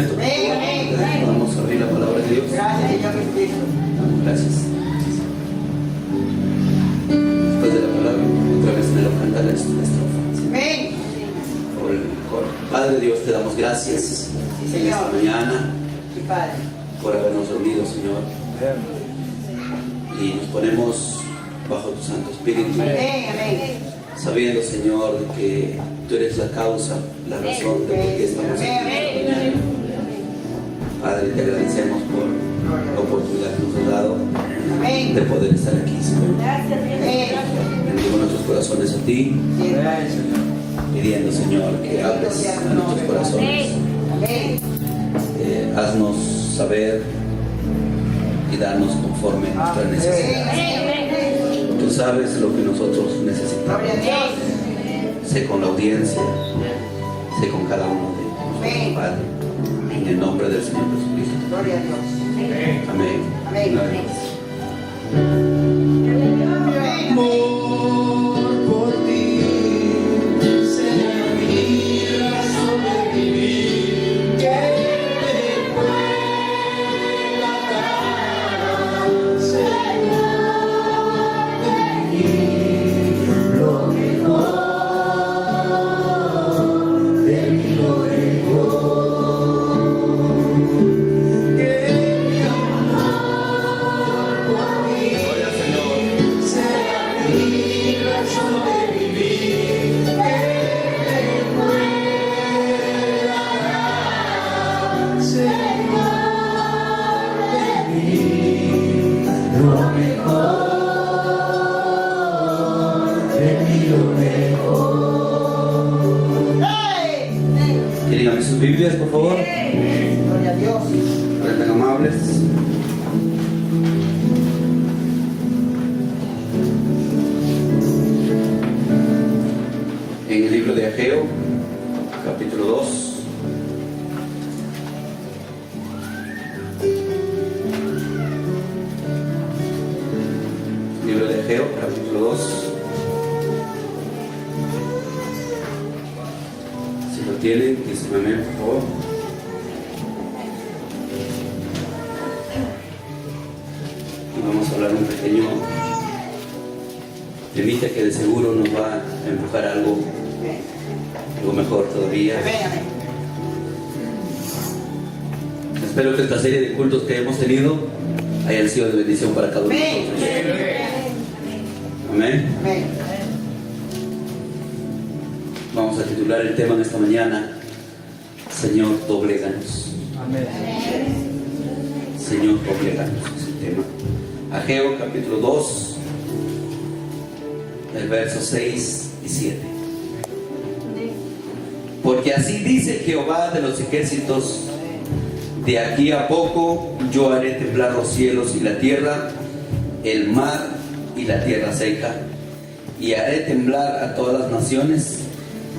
momento. Vamos a abrir la palabra de Dios. Gracias, Señor Jesucristo. Gracias. Después de la palabra, otra vez me lo canta la estrofa. Amén. Por el coro. Padre Dios, te damos gracias en esta mañana Sí, Padre. por habernos reunido, Señor. Y nos ponemos bajo tu Santo Espíritu, Amén, amén. sabiendo, Señor, que tú eres la causa, la razón de por qué estamos aquí esta mañana. Padre, te agradecemos por la oportunidad que nos has dado Amén. de poder estar aquí, Señor. Amén. Bendigo nuestros corazones a ti, pidiendo, Señor, que hables a nuestros corazones. Amén. Haznos saber y darnos conforme a nuestra necesidad. Tú sabes lo que nosotros necesitamos. Gloria a Dios. Sé con la audiencia, sé con cada uno de nosotros, Padre. En el nombre del Señor Jesucristo. Gloria a Dios. Amén. Amén. Por ti será mi razón de vivir, que me pueda dar, Señor, de mí lo mejor, de mí lo mejor, que mi amor por ti será mi razón de vivir, que me pueda dar, Señor, de mí lo mejor, de mí lo mejor. ¡Hey! Díganme sus Biblias, por favor. Gloria a Dios. Sean tan amables. En el libro de Ageo, capítulo 2. Libro de Ageo, capítulo 2. Si lo tienen, dicen amén, por favor. Y vamos a hablar un pequeño temita que de seguro nos va a empujar a algo mejor todavía. Amén, amén. Espero que esta serie de cultos que hemos tenido hayan sido de bendición para cada uno de Amén. nosotros. Amén. Amén. Vamos a titular el tema en esta mañana: Señor, dobléganos. Señor, dobléganos, es el tema. Ageo capítulo 2, el verso 6 y 7. Porque así dice Jehová de los ejércitos: de aquí a poco yo haré temblar los cielos y la tierra, el mar y la tierra seca, y haré temblar a todas las naciones,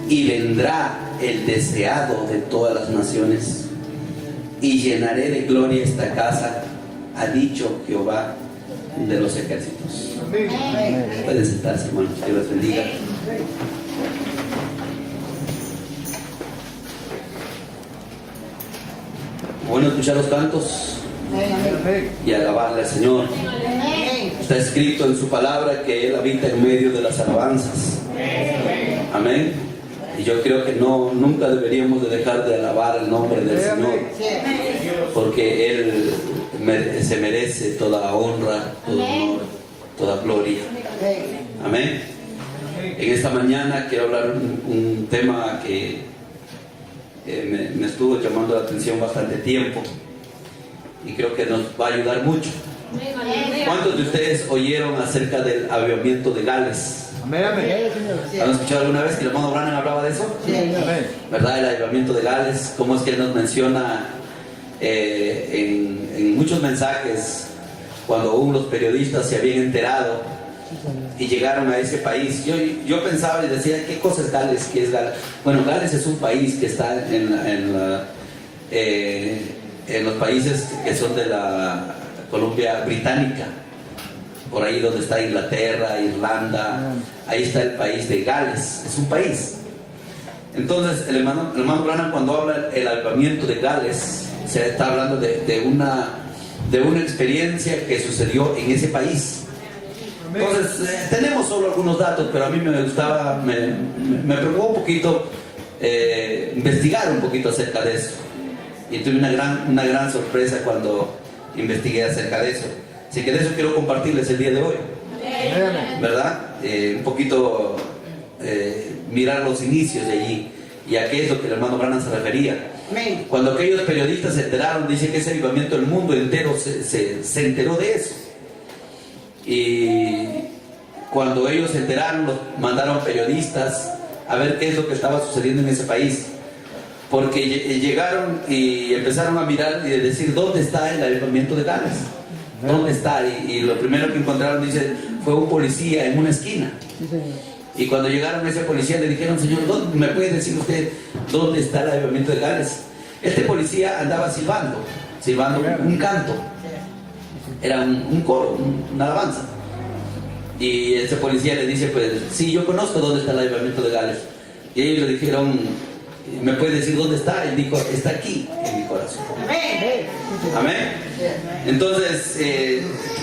y vendrá el deseado de todas las naciones, y llenaré de gloria esta casa, ha dicho Jehová de los ejércitos. Pueden sentarse, hermanos, Dios los bendiga. Bueno, escuchar los cantos Amén, amén. y alabarle al Señor. Amén. Está escrito en su palabra que Él habita en medio de las alabanzas. Amén. Y yo creo que nunca deberíamos de dejar de alabar el nombre del Señor, porque Él se merece toda honra, todo honor, toda gloria. Amén. En esta mañana quiero hablar un tema que me estuvo llamando la atención bastante tiempo y creo que nos va a ayudar mucho. ¿Cuántos de ustedes oyeron acerca del avivamiento de Gales? ¿Han escuchado alguna vez que el hermano Branham hablaba de eso? ¿Verdad? El avivamiento de Gales, cómo es que él nos menciona en muchos mensajes cuando aún los periodistas se habían enterado y llegaron a ese país. Yo pensaba y decía, ¿qué cosa es Gales? ¿Qué es Gales? Bueno, Gales es un país que está en los países que son de la Columbia Británica, por ahí donde está Inglaterra, Irlanda, ahí está el país de Gales, es un país. Entonces, el hermano Branham, cuando habla el avivamiento de Gales, se está hablando de una experiencia que sucedió en ese país. Entonces, tenemos solo algunos datos, pero a mí me gustaba, me preocupó un poquito investigar un poquito acerca de eso. Y tuve una gran sorpresa cuando investigué acerca de eso. Así que de eso quiero compartirles el día de hoy, ¿verdad? Un poquito mirar los inicios de allí y a qué es lo que el hermano Branham se refería. Cuando aquellos periodistas se enteraron, dice que ese avivamiento del mundo entero se enteró de eso. Y cuando ellos se enteraron, los mandaron periodistas a ver qué es lo que estaba sucediendo en ese país. Porque llegaron y empezaron a mirar y a decir, ¿dónde está el avivamiento de Gales? ¿Dónde está? Y lo primero que encontraron, dice, fue un policía en una esquina. Y cuando llegaron ese policía le dijeron, señor, ¿me puede decir usted dónde está el avivamiento de Gales? Este policía andaba silbando un canto. Era un coro, una alabanza. Y ese policía le dice, pues, sí, yo conozco dónde está el avivamiento de Gales. Y ellos le dijeron, ¿me puede decir dónde está? Él dijo, está aquí en mi corazón. Amén. Entonces,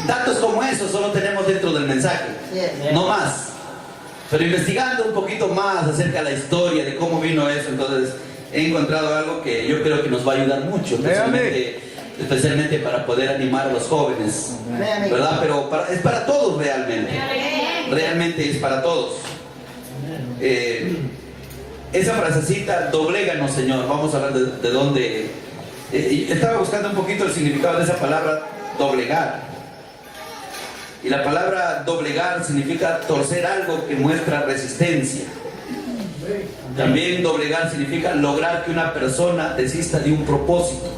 datos como esos solo tenemos dentro del mensaje, no más. Pero investigando un poquito más acerca de la historia, de cómo vino eso, entonces he encontrado algo que yo creo que nos va a ayudar mucho, especialmente para poder animar a los jóvenes, ¿verdad? Pero es para todos realmente es para todos. Esa frasecita, dobléganos, Señor, vamos a ver de dónde. Estaba buscando un poquito el significado de esa palabra, doblegar. Y la palabra doblegar significa torcer algo que muestra resistencia. También doblegar significa lograr que una persona desista de un propósito.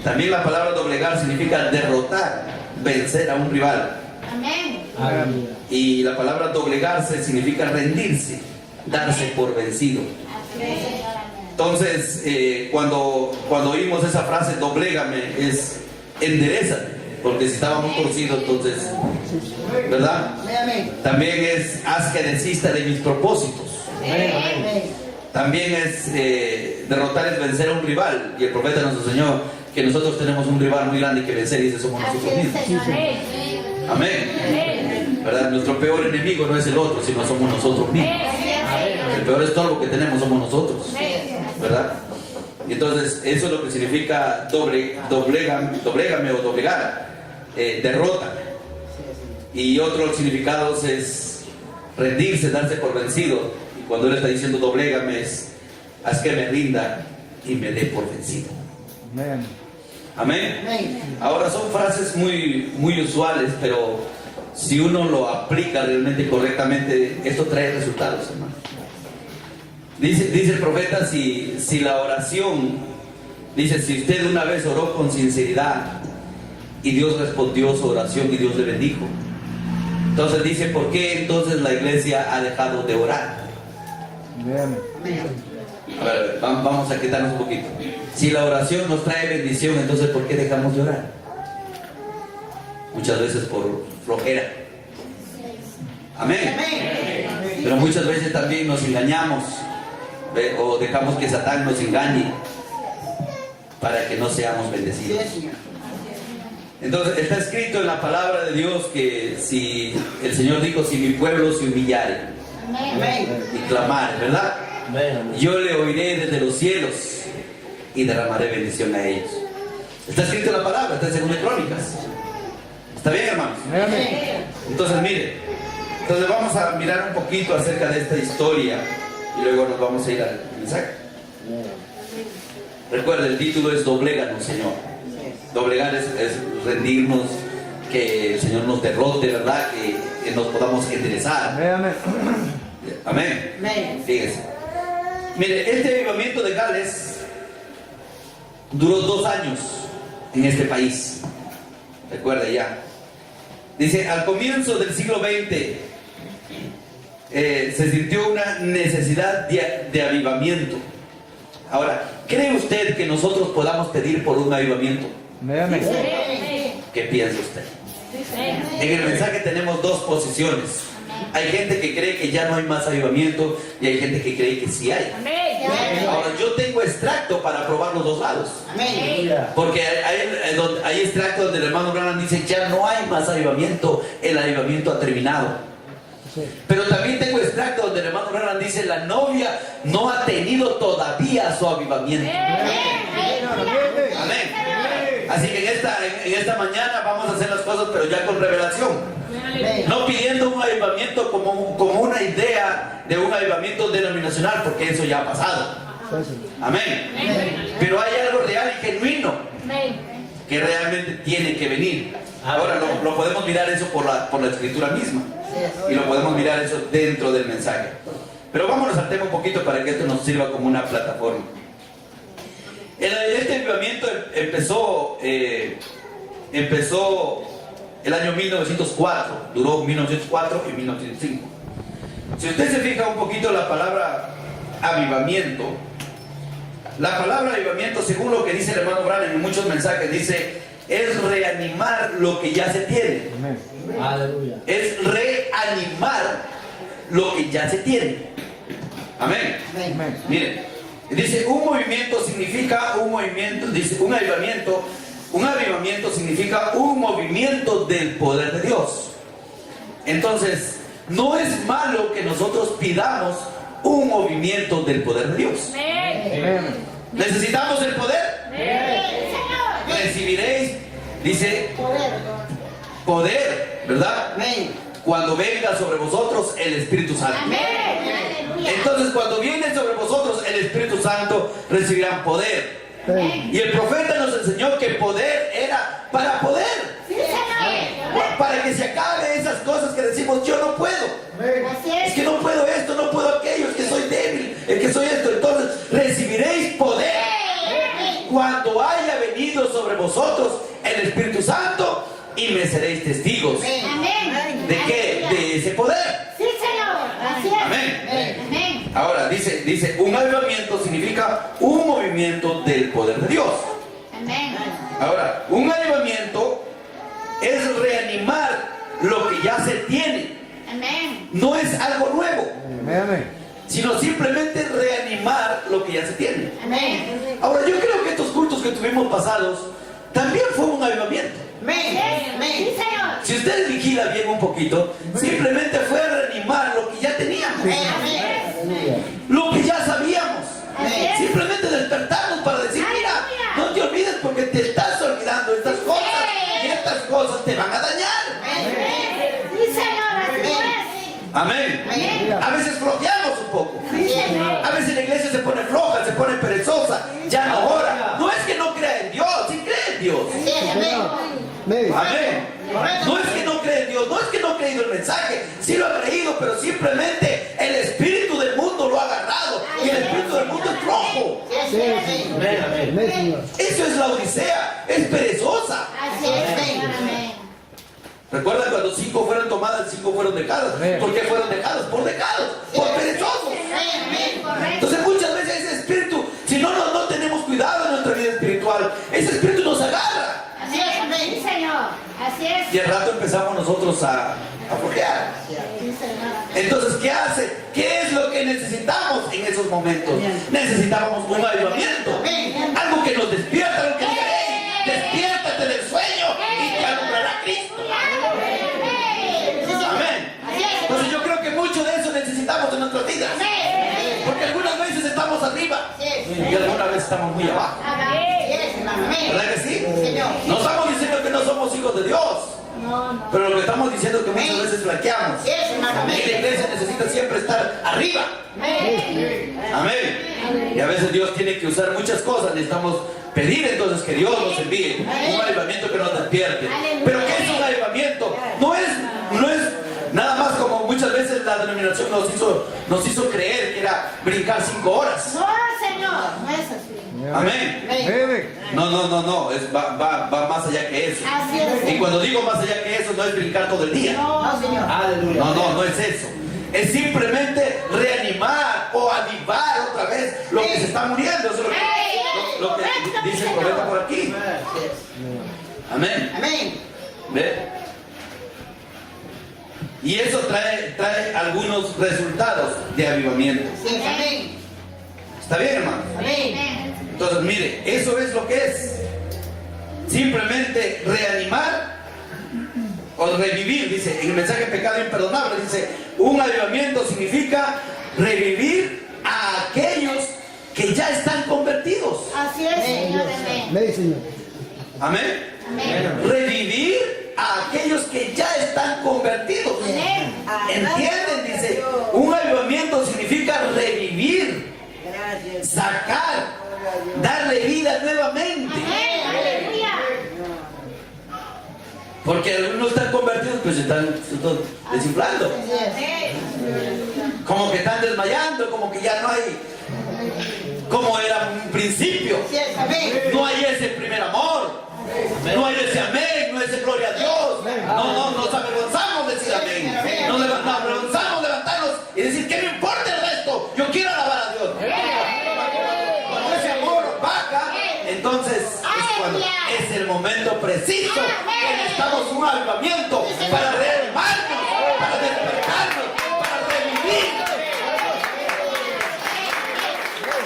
También la palabra doblegar significa derrotar, vencer a un rival. Y la palabra doblegarse significa rendirse, darse por vencido. Entonces, cuando oímos esa frase, doblégame, es enderezate, porque si estábamos torcidos, entonces, ¿verdad? También es haz que desista de mis propósitos. También es derrotar, es vencer a un rival. Y el profeta nos enseñó que nosotros tenemos un rival muy grande que vencer, y ese somos nosotros mismos. Amén. ¿Verdad? Nuestro peor enemigo no es el otro, sino somos nosotros mismos. El peor estorbo que tenemos somos nosotros, ¿verdad? Y entonces eso es lo que significa doblégame o doblegar, derrota. Y otro significado es rendirse, darse por vencido. Y cuando él está diciendo doblégame, es haz que me rinda y me dé por vencido. Amén. Ahora son frases muy usuales, pero si uno lo aplica realmente correctamente, esto trae resultados, hermano. Dice el profeta, si la oración, dice, si usted una vez oró con sinceridad y Dios respondió su oración y Dios le bendijo, entonces dice, ¿por qué entonces la iglesia ha dejado de orar? A ver, vamos a quitarnos un poquito. Si la oración nos trae bendición, entonces ¿por qué dejamos de orar? Muchas veces por flojera. Amén. Pero muchas veces también nos engañamos, o dejamos que Satán nos engañe para que no seamos bendecidos. Entonces está escrito en la palabra de Dios que si el Señor dijo, si mi pueblo se humillare y clamare, ¿verdad? Yo le oiré desde los cielos y derramaré bendición a ellos. Está escrito en la palabra, está en 2 Crónicas. ¿Está bien, hermanos? Entonces mire, vamos a mirar un poquito acerca de esta historia y luego nos vamos a ir al mensaje. Recuerda, el título es Dobléganos, Señor. Doblegar es rendirnos, que el Señor nos derrote, ¿verdad? Que nos podamos enderezar. Amén. Fíjese. Mire, este avivamiento de Gales duró 2 años en este país. Recuerda ya. Dice, al comienzo del siglo XX se sintió una necesidad de avivamiento. Ahora, ¿cree usted que nosotros podamos pedir por un avivamiento? ¿Qué piensa usted? En el mensaje tenemos 2 posiciones. Hay gente que cree que ya no hay más avivamiento y hay gente que cree que sí hay. Ahora, yo tengo extracto para probar los dos lados. Porque hay extracto donde el hermano Branham dice, ya no hay más avivamiento, el avivamiento ha terminado. Pero también tengo extracto donde el hermano Branham dice, la novia no ha tenido todavía su avivamiento. Amén. Así que en esta mañana vamos a hacer las cosas, pero ya con revelación. No pidiendo un avivamiento como una idea de un avivamiento denominacional, porque eso ya ha pasado. Amén. Pero hay algo real y genuino que realmente tiene que venir. Ahora lo podemos mirar eso por la escritura misma. Y lo podemos mirar eso dentro del mensaje. Pero vámonos al tema un poquito para que esto nos sirva como una plataforma. Este avivamiento empezó el año 1904, duró 1904 y 1905. Si usted se fija un poquito la palabra avivamiento, la palabra avivamiento, según lo que dice el hermano Branham en muchos mensajes, dice, es reanimar lo que ya se tiene. Aleluya. Es reanimar lo que ya se tiene. Amén. Miren, dice, un movimiento significa un movimiento, dice, un avivamiento significa un movimiento del poder de Dios. Entonces, no es malo que nosotros pidamos un movimiento del poder de Dios. ¿Necesitamos el poder? Recibiréis, dice, poder, ¿verdad? Cuando venga sobre vosotros el Espíritu Santo. Entonces, cuando viene sobre vosotros el Espíritu Santo, recibirán poder. Y el profeta nos enseñó que poder era para poder. Para que se acabe esas cosas que decimos, yo no puedo. Es que no puedo esto, no puedo aquello, es que soy débil, es que soy esto. Entonces, recibiréis poder cuando haya venido sobre vosotros el Espíritu Santo y me seréis testigos. ¿De qué? De ese poder. Amén. Ahora dice, un avivamiento significa un movimiento del poder de Dios. Ahora, un avivamiento es reanimar lo que ya se tiene. No es algo nuevo, sino simplemente reanimar lo que ya se tiene. Ahora, yo creo que estos cultos que tuvimos pasados también fue un avivamiento. Si ustedes vigilan bien un poquito, simplemente fue reanimar lo que ya teníamos, lo que ya sabíamos. Simplemente despertarnos para decir, mira, no te olvides porque te estás olvidando estas cosas y estas cosas te van a dañar. Amén. A veces flojeamos un poco. A veces la iglesia se pone floja, se pone perezosa, ya no ora. No es que no crea en Dios, sí cree en Dios. Amén. No es que no cree en Dios, no es que no ha creído el mensaje, sí lo ha creído, pero simplemente el espíritu del mundo lo ha agarrado y el espíritu del mundo es flojo. Eso es la Odisea, es perezosa. ¿Recuerdan cuando 5 fueron tomadas, 5 fueron dejadas? ¿Por qué fueron dejadas? Por dejados, por perezosos. Entonces muchas veces ese espíritu, si no tenemos cuidado en nuestra vida espiritual, ese espíritu nos agarra. Sí, Señor. Así es. Y al rato empezamos nosotros a flojear. Entonces, ¿qué hace? ¿Qué es lo que necesitamos en esos momentos? Necesitamos un avivamiento. Algo que nos despierta, algo que diga, hey, despiértate del sueño y te alumbrará Cristo. Amén. Entonces yo creo que mucho de eso necesitamos en nuestras vidas. Porque algunas veces estamos arriba y algunas veces estamos muy abajo. ¿Verdad que sí? No estamos diciendo que no somos hijos de Dios, pero lo que estamos diciendo es que muchas veces flaqueamos. Y la iglesia necesita siempre estar arriba. Amén. Y a veces Dios tiene que usar muchas cosas. Necesitamos pedir entonces que Dios nos envíe un avivamiento que nos despierte. Pero ¿qué es un avivamiento? No es nada más como muchas veces la denominación nos hizo creer que era brincar 5 horas. No, Señor, no es así. Amén. No, va más allá que eso. Así es. Y cuando digo más allá que eso, no es brincar todo el día. No, Señor. Aleluya. No es eso. Es simplemente reanimar o avivar otra vez lo que se está muriendo. Eso es lo que dice el profeta por aquí. Amén. ¿Ve? Y eso trae algunos resultados de avivamiento. Así es, amén. ¿Está bien, hermano? Amén. Entonces, mire, eso es lo que es. Simplemente reanimar o revivir, dice, en el mensaje Pecado Imperdonable, dice, un avivamiento significa revivir a aquellos que ya están convertidos. Así es, Señor. Amén. Amén, Señor. Amén. Amén. Revivir a aquellos que ya están convertidos. Amén. ¿Entienden? Dice, un avivamiento significa revivir, sacar, darle vida nuevamente. Amén. Aleluya. Porque algunos están convertidos, pues se están desinflando. Así es. Amén. Como que están desmayando, como que ya no hay, como era un principio. Así es, amén. No hay ese primer amor. No hay ese amén, no hay ese gloria a Dios. No, nos avergonzamos de decir amén. Nos avergonzamos de levantarnos y decir, ¿qué me importa el resto? Yo quiero alabar a Dios. Cuando ese amor baja, entonces es cuando es el momento preciso que necesitamos un avivamiento para reanimarnos, para despertarnos, para revivir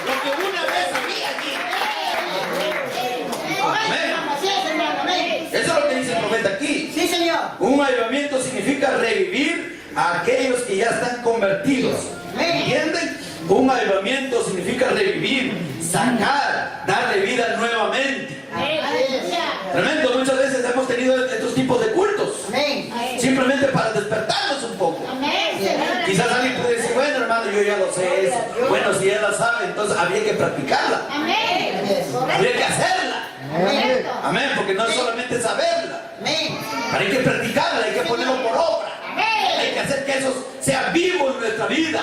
lo que una vez había aquí. Amén. Así es, hermano, amén. Eso es lo que dice el profeta aquí. Sí, Señor. Un avivamiento significa revivir a aquellos que ya están convertidos. ¿Entienden? Un avivamiento significa revivir, sacar, darle vida nuevamente. Aleluya. Tremendo, muchas veces hemos tenido estos tipos de cultos, Amén. simplemente para despertarnos un poco. Amén, Señor. Quizás alguien puede decir, bueno hermano, yo ya lo sé eso. Bueno, si él la sabe, entonces habría que practicarla, Amén. habría que hacerla. Correcto. Amén, porque no es solamente saberla, Amén. hay que practicarla, hay que ponerlo por obra. Hay que hacer que eso sea vivo en nuestra vida.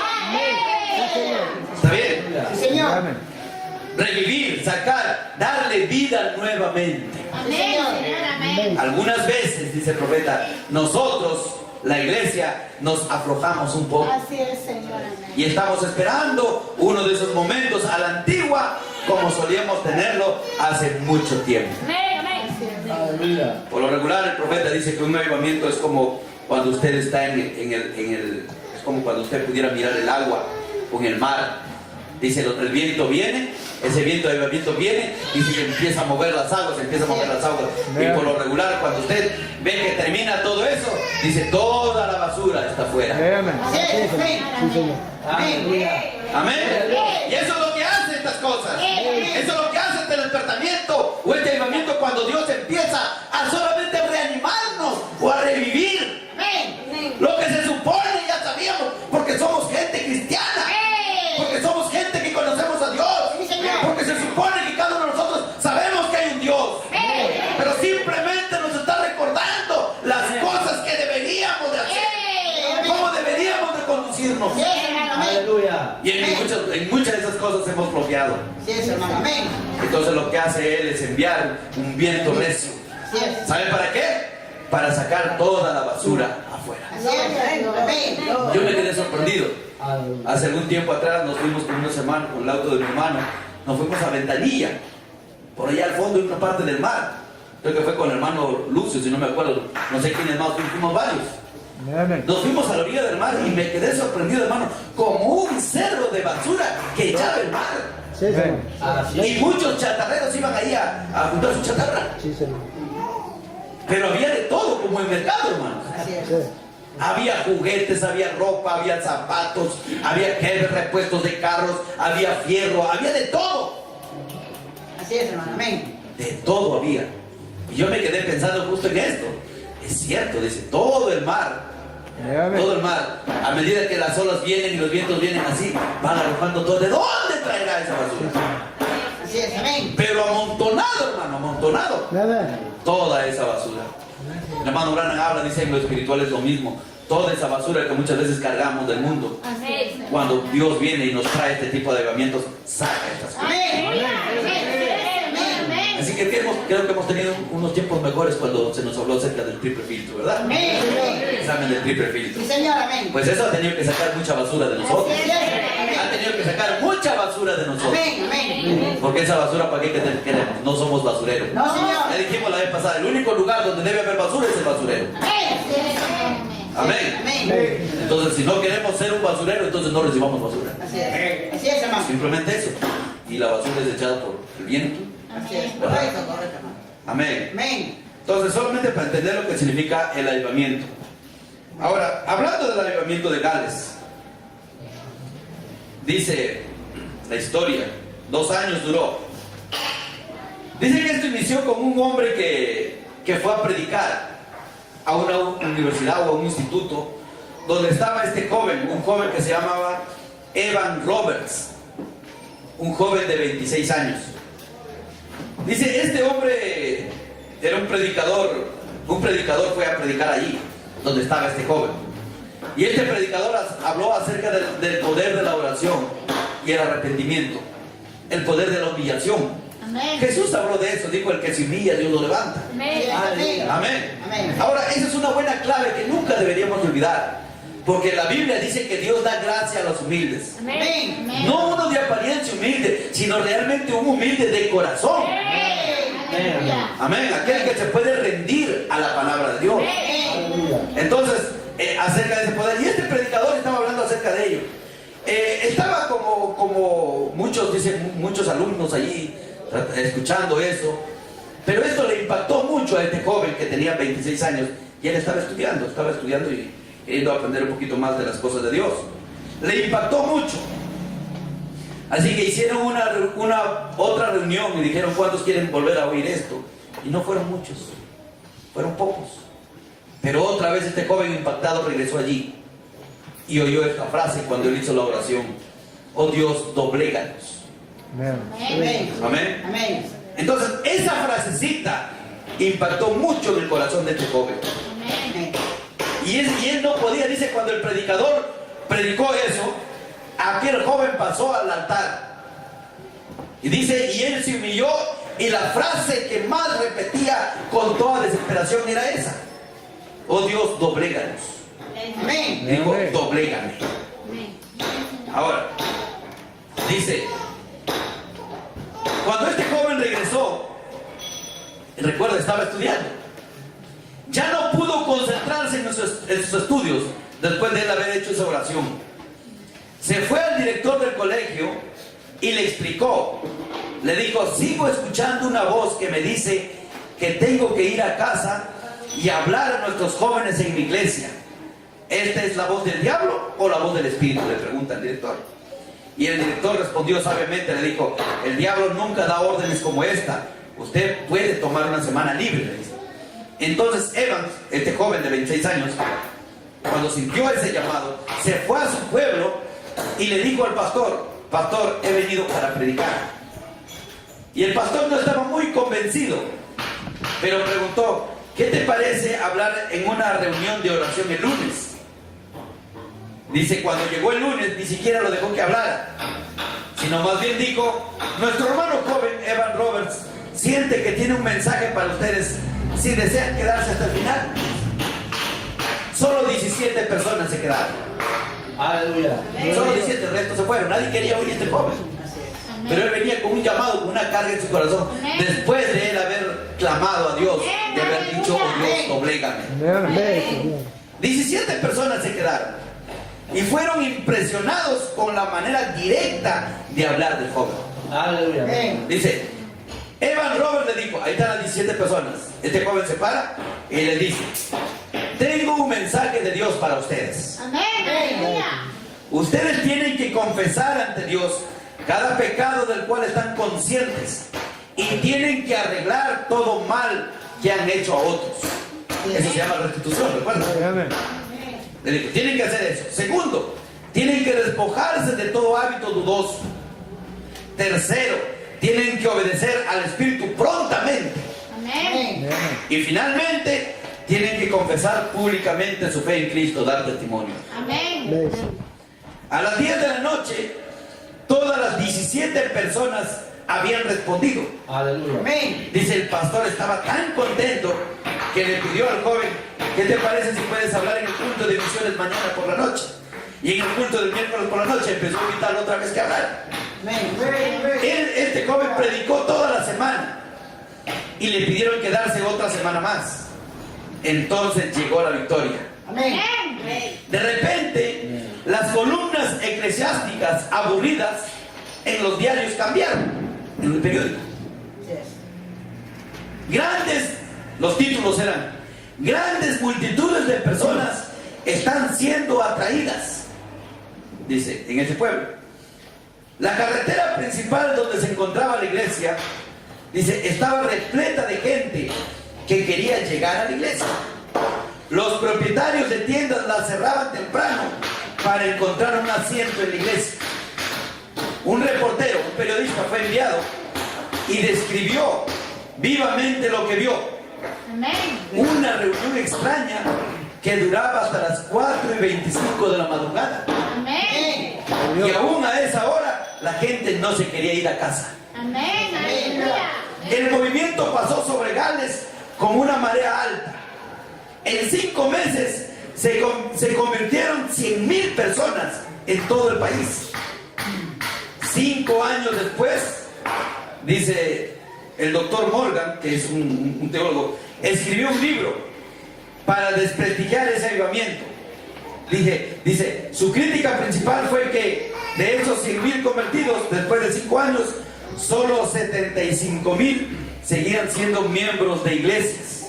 ¿Está bien? Sí, Señor. Amén. Revivir, sacar, darle vida nuevamente. Amén, Señor. Amén. Algunas veces, dice el profeta, nosotros, la iglesia, nos aflojamos un poco Así es, Señor. Amén. y estamos esperando uno de esos momentos a la antigua, como solíamos tenerlo hace mucho tiempo. Amén. Amén. Por lo regular, el profeta dice que un avivamiento es como cuando usted está es como cuando usted pudiera mirar el agua con el mar. Dice, el viento viene, ese viento de avivamiento viene, dice que empieza a mover las aguas, y por lo regular, cuando usted ve que termina todo eso, dice, toda la basura está afuera. Amén. Así es, amén. Sí, Señor. Amén. Amén. Y eso es lo que hace estas cosas. Eso es lo que hace este despertamiento o este avivamiento cuando Dios empieza a solamente reanimarnos o a revivir Amén. lo que se supone, ya sabíamos, porque somos gente cristiana, porque somos gente que conocemos a Dios, porque se supone que cada uno de nosotros sabemos que hay un Dios, pero simplemente nos está recordando las cosas que deberíamos de hacer, cómo deberíamos de conducirnos. Sí, hermano, amén. Aleluya. Y en muchas de esas cosas hemos bloqueado. Sí, hermano, amén. Entonces lo que hace Él es enviar un viento recio. Así es. ¿Saben para qué? Para sacar toda la basura afuera. Así es, amén. Yo me quedé sorprendido. Hace algún tiempo atrás nos fuimos con unos hermanos, con el auto de mi hermano, nos fuimos a Ventanilla, por allá al fondo en una parte del mar. Creo que fue con el hermano Lucio, si no me acuerdo, no sé quiénes más, fuimos varios. Amén. Nos fuimos a la orilla del mar y me quedé sorprendido, hermano, como un cerro de basura que echaba el mar. Sí, Señor. Y muchos chatarreros iban ahí a juntar su chatarra. Sí, Señor. Pero había de todo, como en mercado, hermano. Así es. Sí. Había juguetes, había ropa, había zapatos, había repuestos de carros, había fierro, había de todo. Así es, hermano, amén. De todo había. Y yo me quedé pensando justo en esto. Es cierto, dice, todo el mar, Amén. todo el mar, a medida que las olas vienen y los vientos vienen así, van arrojando todo. ¿De dónde traerá esa basura? Así es, amén. Pero amontonado, hermano, amontonado. Amén. Toda esa basura. El hermano Branham habla, dice en lo espiritual es lo mismo. Toda esa basura que muchas veces cargamos del mundo. Amén. Cuando Dios viene y nos trae este tipo de avivamientos, saca estas cosas. Amén. Así que creo que hemos tenido unos tiempos mejores cuando se nos habló acerca del triple filtro, ¿verdad? Amén. El examen del triple filtro. Sí, Señor, amén. Pues eso ha tenido que sacar mucha basura de nosotros. Así es, Ha tenido que sacar mucha basura de nosotros. amén, amén. Porque esa basura, ¿para qué queremos? No somos basureros. No, Señor. Ya dijimos la vez pasada, el único lugar donde debe haber basura es el basurero. Amén. Amén. Amén. Entonces, si no queremos ser un basurero, entonces no recibamos basura. Así es, hermano. Simplemente eso. Y la basura es echada por el viento. Así es. Correcto, correcto, hermano. Amén. Amén. Entonces, solamente para entender lo que significa el avivamiento. Ahora, hablando del avivamiento de Gales, dice la historia, 2 años duró. Dice que esto inició con un hombre que fue a predicar a una universidad o a un instituto donde estaba este joven, un joven que se llamaba Evan Roberts, un joven de 26 años. Dice, este hombre era un predicador fue a predicar allí, donde estaba este joven. Y este predicador habló acerca del poder de la oración y el arrepentimiento, el poder de la humillación. Amén. Jesús habló de eso, dijo, el que se humilla, Dios lo levanta. Amén. Amén. Amén. Ahora, esa es una buena clave que nunca deberíamos olvidar, porque la Biblia dice que Dios da gracia a los humildes. Amén. No uno de apariencia humilde, sino realmente un humilde de corazón. Aleluya. Amén. Aquel que se puede rendir a la palabra de Dios. Entonces, acerca de ese poder, y este predicador estaba hablando acerca de ello. Estaba como muchos, dicen, muchos alumnos allí escuchando eso, pero esto le impactó mucho a este joven que tenía 26 años y él estaba estudiando y queriendo aprender un poquito más de las cosas de Dios. Le impactó mucho. Así que hicieron otra reunión y dijeron, ¿cuántos quieren volver a oír esto? Y no fueron muchos, fueron pocos. Pero otra vez este joven impactado regresó allí y oyó esta frase cuando él hizo la oración: oh Dios, dobléganos. Amén. Amén. Amén. Amén. Entonces esa frasecita impactó mucho en el corazón de este joven. Amén. Y él no podía, dice, cuando el predicador predicó eso, aquel joven pasó al altar. Y dice, y él se humilló, y la frase que más repetía con toda desesperación era esa: oh Dios, dobléganos. Amén. Dijo, Amén. doblégame. Amén. Ahora, dice, cuando este joven regresó, recuerda, estaba estudiando, ya no pudo concentrarse en sus estudios después de él haber hecho esa oración. Se fue al director del colegio y le explicó, le dijo, sigo escuchando una voz que me dice que tengo que ir a casa y hablar a nuestros jóvenes en mi iglesia. ¿Esta es la voz del diablo o la voz del espíritu?, le pregunta el director. Y el director respondió sabiamente, le dijo, el diablo nunca da órdenes como esta, usted puede tomar una semana libre, le dice. Entonces Evans, este joven de 26 años, cuando sintió ese llamado, se fue a su pueblo y le dijo al pastor, pastor, he venido para predicar. Y el pastor no estaba muy convencido, pero preguntó, ¿qué te parece hablar en una reunión de oración el lunes? Dice, cuando llegó el lunes ni siquiera lo dejó que hablara, sino más bien dijo, nuestro hermano joven Evan Roberts siente que tiene un mensaje para ustedes si desean quedarse hasta el final. Solo 17 personas se quedaron. Aleluya. Solo 17, el resto se fueron. Nadie quería oír a este joven. Pero él venía con un llamado, con una carga en su corazón, después de él haber clamado a Dios, de haber dicho, oh Dios, doblégame. Amén. 17 personas se quedaron y fueron impresionados con la manera directa de hablar del joven. Aleluya. Amén. Dice, Evan Roberts le dijo, ahí están las 17 personas. Este joven se para y le dice, tengo un mensaje de Dios para ustedes. Amén. Aleluya. Ustedes tienen que confesar ante Dios cada pecado del cual están conscientes y tienen que arreglar todo mal que han hecho a otros. Eso se llama restitución, ¿recuerdan? Amén. Le digo, tienen que hacer eso. Segundo, tienen que despojarse de todo hábito dudoso. Tercero, tienen que obedecer al Espíritu prontamente. Amén. Y finalmente, tienen que confesar públicamente su fe en Cristo, dar testimonio. Amén. A las 10 de la noche, todas las 17 personas habían respondido. Aleluya. Amén. Dice, el pastor estaba tan contento que le pidió al joven, ¿qué te parece si puedes hablar en el culto de misiones mañana por la noche? Y en el culto del miércoles por la noche empezó a invitarlo otra vez que hablar. Amén. Este joven predicó toda la semana y le pidieron quedarse otra semana más. Entonces llegó la victoria. Amén. De repente, las columnas eclesiásticas aburridas en los diarios cambiaron, en el periódico. Los títulos eran: grandes multitudes de personas están siendo atraídas, dice, en ese pueblo. La carretera principal donde se encontraba la iglesia, dice, estaba repleta de gente que quería llegar a la iglesia. Los propietarios de tiendas la cerraban temprano para encontrar un asiento en la iglesia. Un reportero, un periodista, fue enviado y describió vivamente lo que vio. Amén. Una reunión extraña que duraba hasta las 4:25 de la madrugada. Amén. Y aún a esa hora la gente no se quería ir a casa. Amén. Aleluya. El movimiento pasó sobre Gales como una marea alta. En 5 meses se convirtieron 100,000 personas en todo el país. 5 años después, dice el doctor Morgan, que es un teólogo, escribió un libro para desprestigiar ese avivamiento. Dice, su crítica principal fue que de esos 100,000 convertidos, después de 5 años, solo 75,000 seguían siendo miembros de iglesias.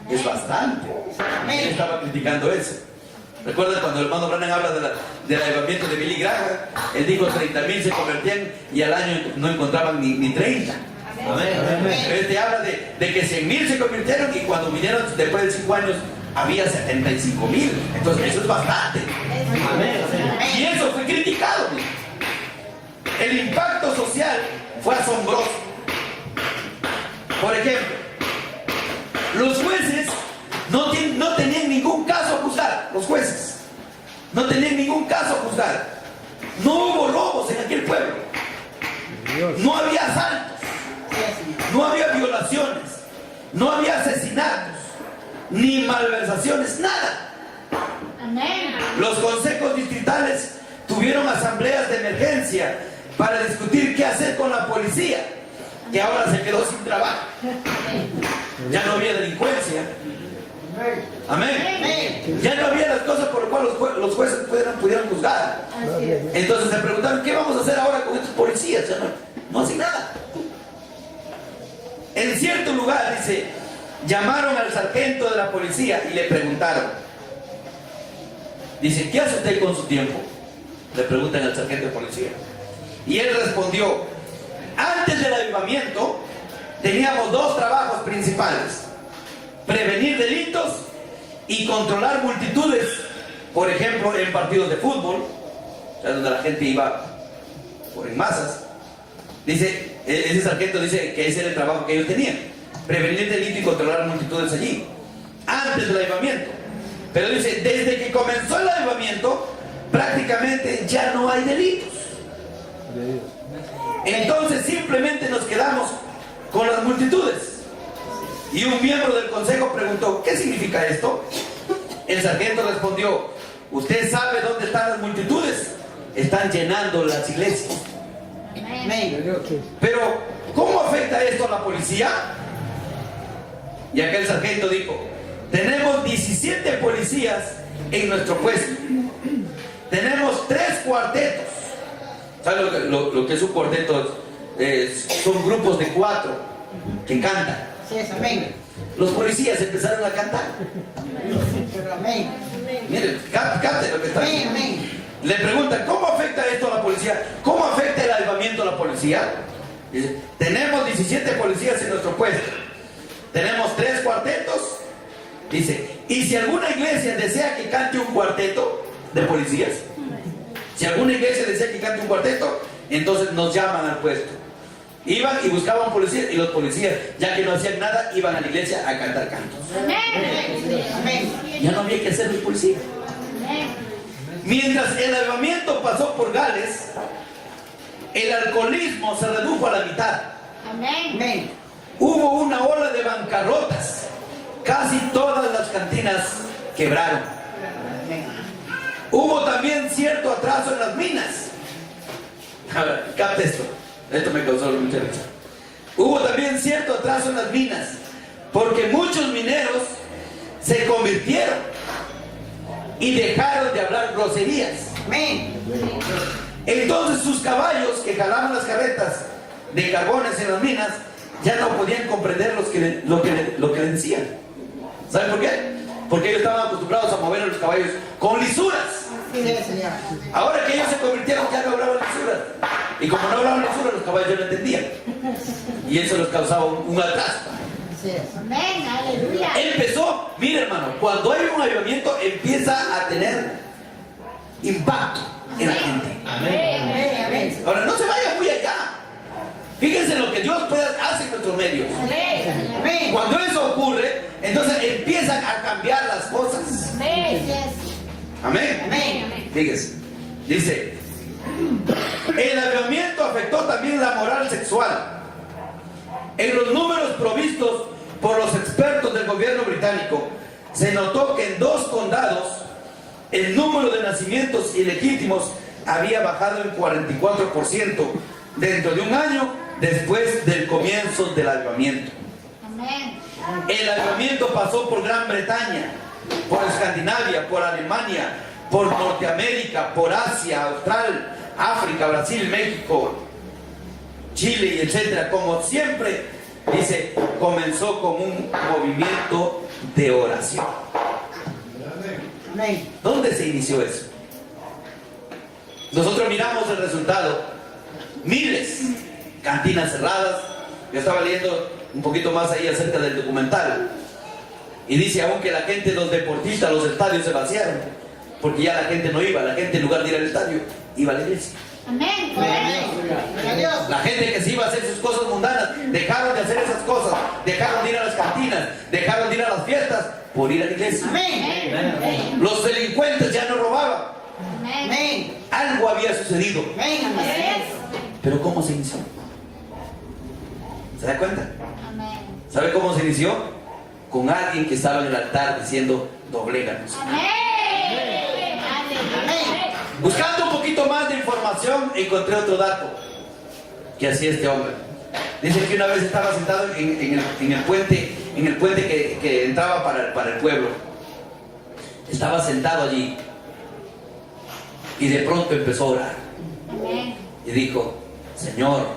Es bastante. Él estaba criticando eso. ¿Recuerdan cuando el hermano Branham habla del avivamiento de Billy Graham? Él dijo 30,000 se convertían y al año no encontraban ni 30. Amén. Él te habla de que 100,000 se convirtieron y cuando vinieron después de 5 años había 75,000. Entonces eso es bastante. Amén. Y eso fue criticado. El impacto social fue asombroso. Por ejemplo, los jueces no tenían ningún caso a juzgar. Los jueces no tenían ningún caso a juzgar. No hubo robos en aquel pueblo. No había asaltos. No había violaciones. No había asesinatos. Ni malversaciones. Nada. Amén. Los consejos distritales tuvieron asambleas de emergencia para discutir qué hacer con la policía, que ahora se quedó sin trabajo. Ya no había delincuencia. Amén. Ya no había las cosas por las cuales los jueces pudieran juzgar. Entonces se preguntaron, ¿qué vamos a hacer ahora con estos policías? Ya no hacen nada. En cierto lugar, dice, llamaron al sargento de la policía y le preguntaron. Dice, ¿qué hace usted con su tiempo? Le preguntan al sargento de policía. Y él respondió, antes del avivamiento teníamos 2 trabajos principales: prevenir delitos y controlar multitudes. Por ejemplo, en partidos de fútbol, o sea, donde la gente iba en masas. Dice, ese sargento dice que ese era el trabajo que ellos tenían: prevenir delitos y controlar multitudes allí, antes del avivamiento. Pero dice, desde que comenzó el avivamiento, prácticamente ya no hay delitos. Entonces simplemente nos quedamos con las multitudes. Y un miembro del consejo preguntó, ¿qué significa esto? El sargento respondió, ¿usted sabe dónde están las multitudes? Están llenando las iglesias. Pero, ¿cómo afecta esto a la policía? Y aquel sargento dijo, tenemos 17 policías en nuestro puesto. Tenemos 3 cuartetos. ¿Sabe lo que es un cuarteto? Son grupos de 4 que cantan. Los policías empezaron a cantar. Miren, capte lo que está diciendo. Le preguntan, ¿cómo afecta esto a la policía? ¿Cómo afecta el avivamiento a la policía? Dice, tenemos 17 policías en nuestro puesto. Tenemos 3 cuartetos. Dice, y si alguna iglesia desea que cante un cuarteto de policías, si alguna iglesia desea que cante un cuarteto, entonces nos llaman al puesto. Iban y buscaban policías, y los policías, ya que no hacían nada, iban a la iglesia a cantar cantos. Ya no había que hacer los policías. Mientras el avivamiento pasó por Gales, el alcoholismo se redujo a la mitad. Hubo una ola de bancarrotas. Casi todas las cantinas quebraron. Hubo también cierto atraso en las minas. Ahora, capte esto. Esto me causó mucha risa. Hubo también cierto atraso en las minas, porque muchos mineros se convirtieron. y dejaron de hablar groserías. Amén. Entonces sus caballos que jalaban las carretas de carbones en las minas ya no podían comprender lo que le decían. ¿Saben por qué? Porque ellos estaban acostumbrados a mover a los caballos con lisuras. Sí, Señor. Ahora que ellos se convirtieron ya no hablaban lisuras. Y como no hablaban lisuras, los caballos ya no entendían. Y eso les causaba un atraso. Así es. Amén, aleluya. Empezó, mira hermano, cuando hay un avivamiento empieza a tener impacto en la gente. Amén. Amén. Ahora no se vaya muy allá. Fíjense lo que Dios hace en nuestros medios. Amén. Cuando eso ocurre, entonces empiezan a cambiar las cosas. Amén. Amén. Amén. Fíjense, dice, el avivamiento afectó también la moral sexual. En los números provistos por los expertos del gobierno británico, se notó que en 2 condados el número de nacimientos ilegítimos había bajado en 44% dentro de un año después del comienzo del avivamiento. Amén. El avivamiento pasó por Gran Bretaña, por Escandinavia, por Alemania, por Norteamérica, por Asia, Austral, África, Brasil, México, Chile y etcétera. Como siempre, dice, comenzó con un movimiento de oración. Amén. ¿Dónde se inició eso? Nosotros miramos el resultado. Miles, cantinas cerradas. Yo estaba leyendo un poquito más ahí acerca del documental. Y dice aún que la gente, los deportistas, los estadios se vaciaron. Porque ya la gente no iba. La gente en lugar de ir al estadio, iba a la iglesia. Amén. Correcto. Gloria a Dios. La gente que se iba a hacer sus cosas mundanas, dejaron de hacer esas cosas. Dejaron de ir a las cantinas. Dejaron de ir a las fiestas por ir a la iglesia. Amén. Amén. Los delincuentes ya no robaban. Amén. Amén. Algo había sucedido. Amén. Amén. Pero ¿cómo se inició? ¿Se da cuenta? Amén. ¿Sabe cómo se inició? Con alguien que estaba en el altar diciendo, dobléganos. Amén. Aleluya. Buscando un poquito más de información, encontré otro dato que hacía este hombre. Dice que una vez estaba sentado en el puente que entraba para el pueblo. Estaba sentado allí y de pronto empezó a orar Amén. y dijo, Señor,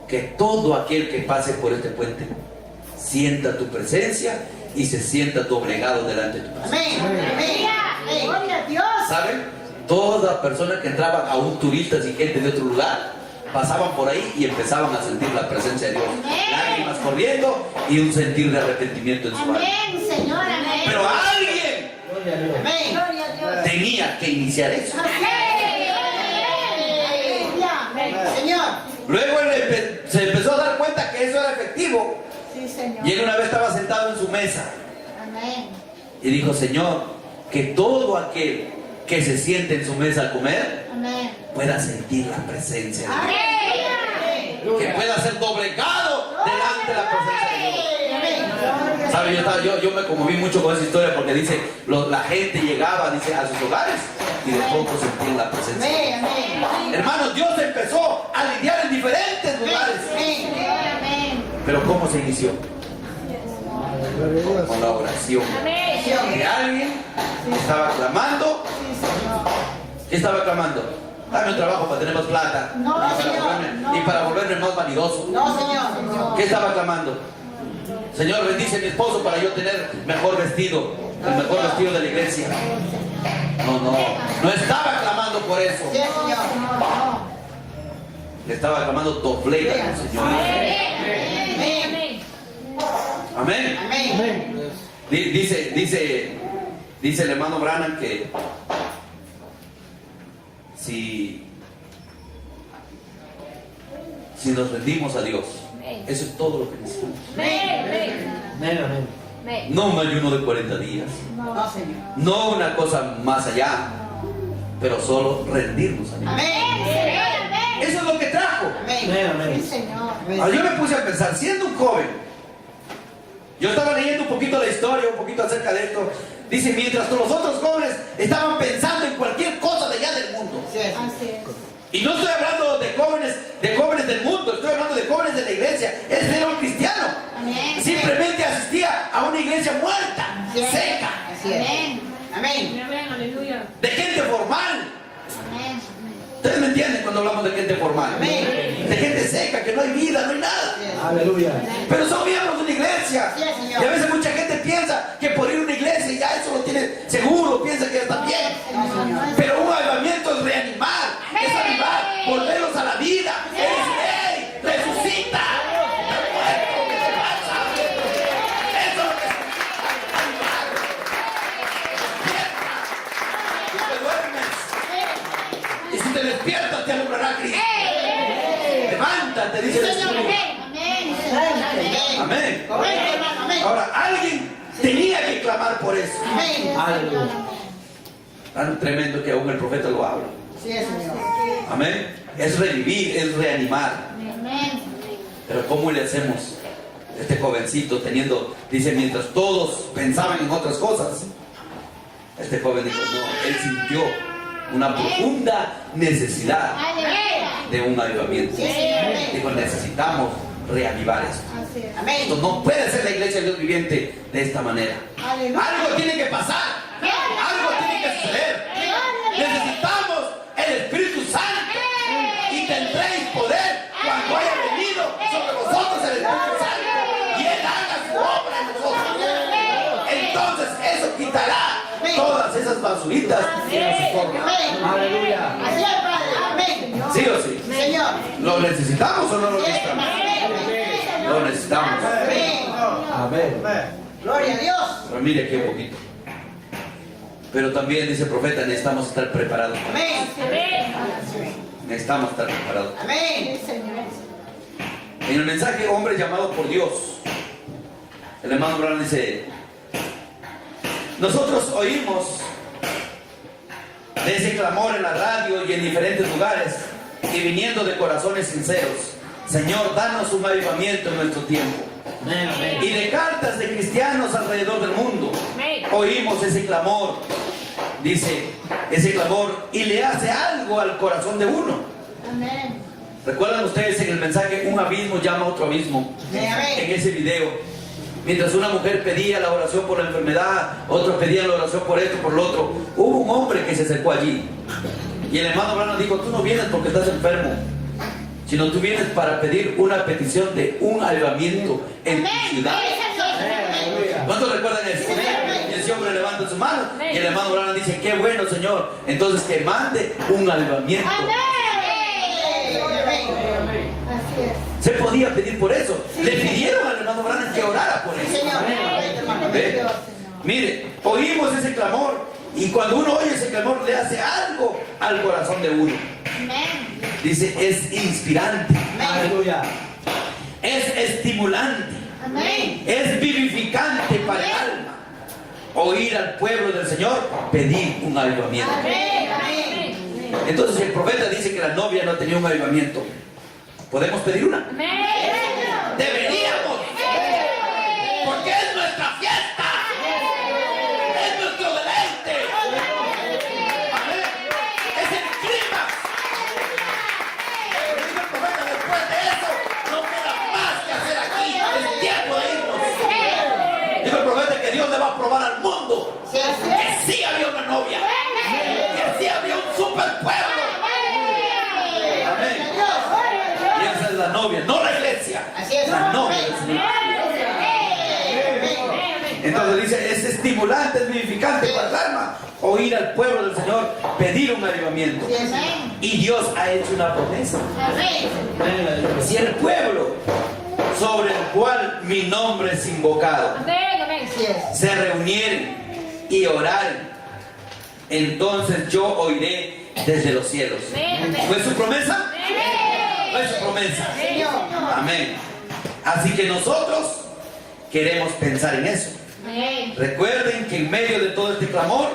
que todo aquel que pase por este puente sienta tu presencia y se sienta doblegado delante de tu presencia. Amén. Amén. Aleluya. Gloria a Dios. ¿Saben? Todas las personas que entraban, aún turistas y gente de otro lugar, pasaban por ahí y empezaban a sentir la presencia de Dios. Amén. Lágrimas corriendo y un sentir de arrepentimiento en su alma. Amén, Señor. Amén. Pero alguien Gloria a Dios. Amén. Gloria a Dios. tenía que iniciar eso. Aleluya. Señor. Luego él se empezó a dar cuenta que eso era efectivo. Sí, Señor. Y él una vez estaba sentado en su mesa Amén. y dijo, Señor, que todo aquel que se siente en su mesa a comer Amén. pueda sentir la presencia de Dios. Amén. Que pueda ser doblegado delante de la presencia de Dios. Amén. ¿Sabe? Yo me conmoví mucho con esa historia porque dice, la gente llegaba, dice, a sus hogares y de pronto sentían la presencia. Amén. Amén. Hermanos, Dios empezó a lidiar en diferentes lugares. Amén. Amén. Pero ¿cómo se inició? Gloria a Dios. Con la oración. Amén. Que alguien estaba clamando. ¿Qué estaba clamando? Dame un trabajo para tener más plata. No, y, para Señor, volverme, no. y para volverme más vanidoso. No, Señor. ¿Qué estaba clamando? Señor, bendice a mi esposo para yo tener mejor vestido. El mejor vestido de la iglesia. No estaba clamando por eso. Sí, Señor. Le estaba clamando dobléganos, Señor. Amén. Amén. Amén. Dice el hermano Branham que si nos rendimos a Dios, eso es todo lo que necesitamos. Amén, amén. No un ayuno de 40 días, No, Señor. no una cosa más allá, pero solo rendirnos a Dios. Amén. Eso es lo que trajo. Amén. Amén, amén. Sí, Señor. Ahora, yo me puse a pensar, siendo un joven, yo estaba leyendo un poquito la historia, un poquito acerca de esto. Dice, mientras todos los otros jóvenes estaban pensando en cualquier cosa de allá del mundo. Sí, Señor. Así es. Y no estoy hablando de jóvenes del mundo, estoy hablando de jóvenes de la iglesia. Él era un cristiano. Amén. Simplemente asistía a una iglesia muerta, Sí. seca. Así es. Amén. Amén. Amén. Aleluya. de gente formal. Amén. Ustedes me entienden cuando hablamos de gente formal. Amén. De gente seca, que no hay vida, no hay nada. Aleluya. Pero son miembros de una iglesia. Sí, Señor. Y a veces mucha gente piensa que por ir a una iglesia ya eso lo tiene seguro, piensa que ya está bien. Pero un avivamiento es reanimar, es animar, volverlos a la vida. Es rey, resucita. ¿Qué te pasa? Eso es lo que es animar. Despierta. Y te duermes. Y si te despiertas te alumbrará Cristo. Levántate, dice el Espíritu. Amén. Correcto, hermano. Amén. Ahora, alguien tenía que clamar por eso. Amén. Aleluya. Tan tremendo que aún el profeta lo habla. Sí, Señor. Amén. Es revivir, es reanimar. Amén. Pero ¿cómo le hacemos? Este jovencito teniendo, dice, mientras todos pensaban en otras cosas, este joven dijo, no, él sintió una profunda necesidad Aleluya. de un avivamiento. Sí, Señor. Dijo, necesitamos reavivar esto. Así es. Amén. Esto no puede ser la iglesia de Dios viviente de esta manera. Aleluya. Algo tiene que pasar. Algo tiene que suceder. Necesitamos el Espíritu Santo. Y tendréis poder cuando haya venido sobre vosotros el Espíritu Santo. Y Él haga su obra en nosotros. Entonces eso quitará todas esas basuritas que nos estorban. Amén. Aleluya. Así es, Padre. Amén. ¿Sí o sí? Señor. ¿Lo necesitamos o no lo Sí, necesitamos? amén. Lo necesitamos. Amén. Amén. Gloria a Dios. Pero mire aquí un poquito. Pero también dice el profeta, necesitamos estar preparados. Amén. Necesitamos estar preparados. Amén. En el mensaje Hombres llamados por Dios, el hermano Brown dice, nosotros oímos de ese clamor en la radio y en diferentes lugares y viniendo de corazones sinceros, Señor, danos un avivamiento en nuestro tiempo. Amén. Amén. Y de cartas de cristianos alrededor del mundo, oímos ese clamor, dice, ese clamor, y le hace algo al corazón de uno. Amén. ¿Recuerdan ustedes en el mensaje un abismo llama a otro abismo? Amén. En ese video, mientras una mujer pedía la oración por la enfermedad, otros pedían la oración por esto, por lo otro, hubo un hombre que se acercó allí. Y el hermano Branham dijo, tú no vienes porque estás enfermo, sino tú vienes para pedir una petición de un avivamiento en tu ciudad. ¿Cuántos recuerdan eso? Y ese hombre levanta su mano y el hermano Branham dice, qué bueno, Señor, entonces que mande un avivamiento. Así es. Se podía pedir por eso. Le pidieron al hermano Branham que orara por eso. Señor. ¿Ve? Mire, oímos ese clamor y cuando uno oye ese clamor le hace algo al corazón de uno. Amén. Dice, es inspirante, Aleluya. es estimulante, Amén. es vivificante para el alma. Oír al pueblo del Señor pedir un avivamiento. Amén. Amén. Entonces el profeta dice que la novia no tenía un avivamiento. ¿Podemos pedir una? Amén. Deberíamos, porque es nuestra fiesta, es nuestro deleite. Amén. Es el clima. Pero dice el profeta, después de eso no queda más que hacer aquí. Es tiempo de irnos. Dijo el profeta que Dios le va a probar al mundo Sí, así es. que sí había una novia, que sí había un super pueblo. Amén. Y esa es la novia, no la iglesia. Así es. La novia del Señor. Entonces dice, es estimulante, es vivificante para el alma oír al pueblo del Señor pedir un avivamiento. Y Dios ha hecho una promesa. Amén. Si el pueblo sobre el cual mi nombre es invocado Amén. Amén. Así es. se reunieren y oraren, entonces yo oiré desde los cielos. ¿No es su promesa? ¿No es su promesa? Señor. Amén. Así que nosotros queremos pensar en eso. Amén. Recuerden que en medio de todo este clamor,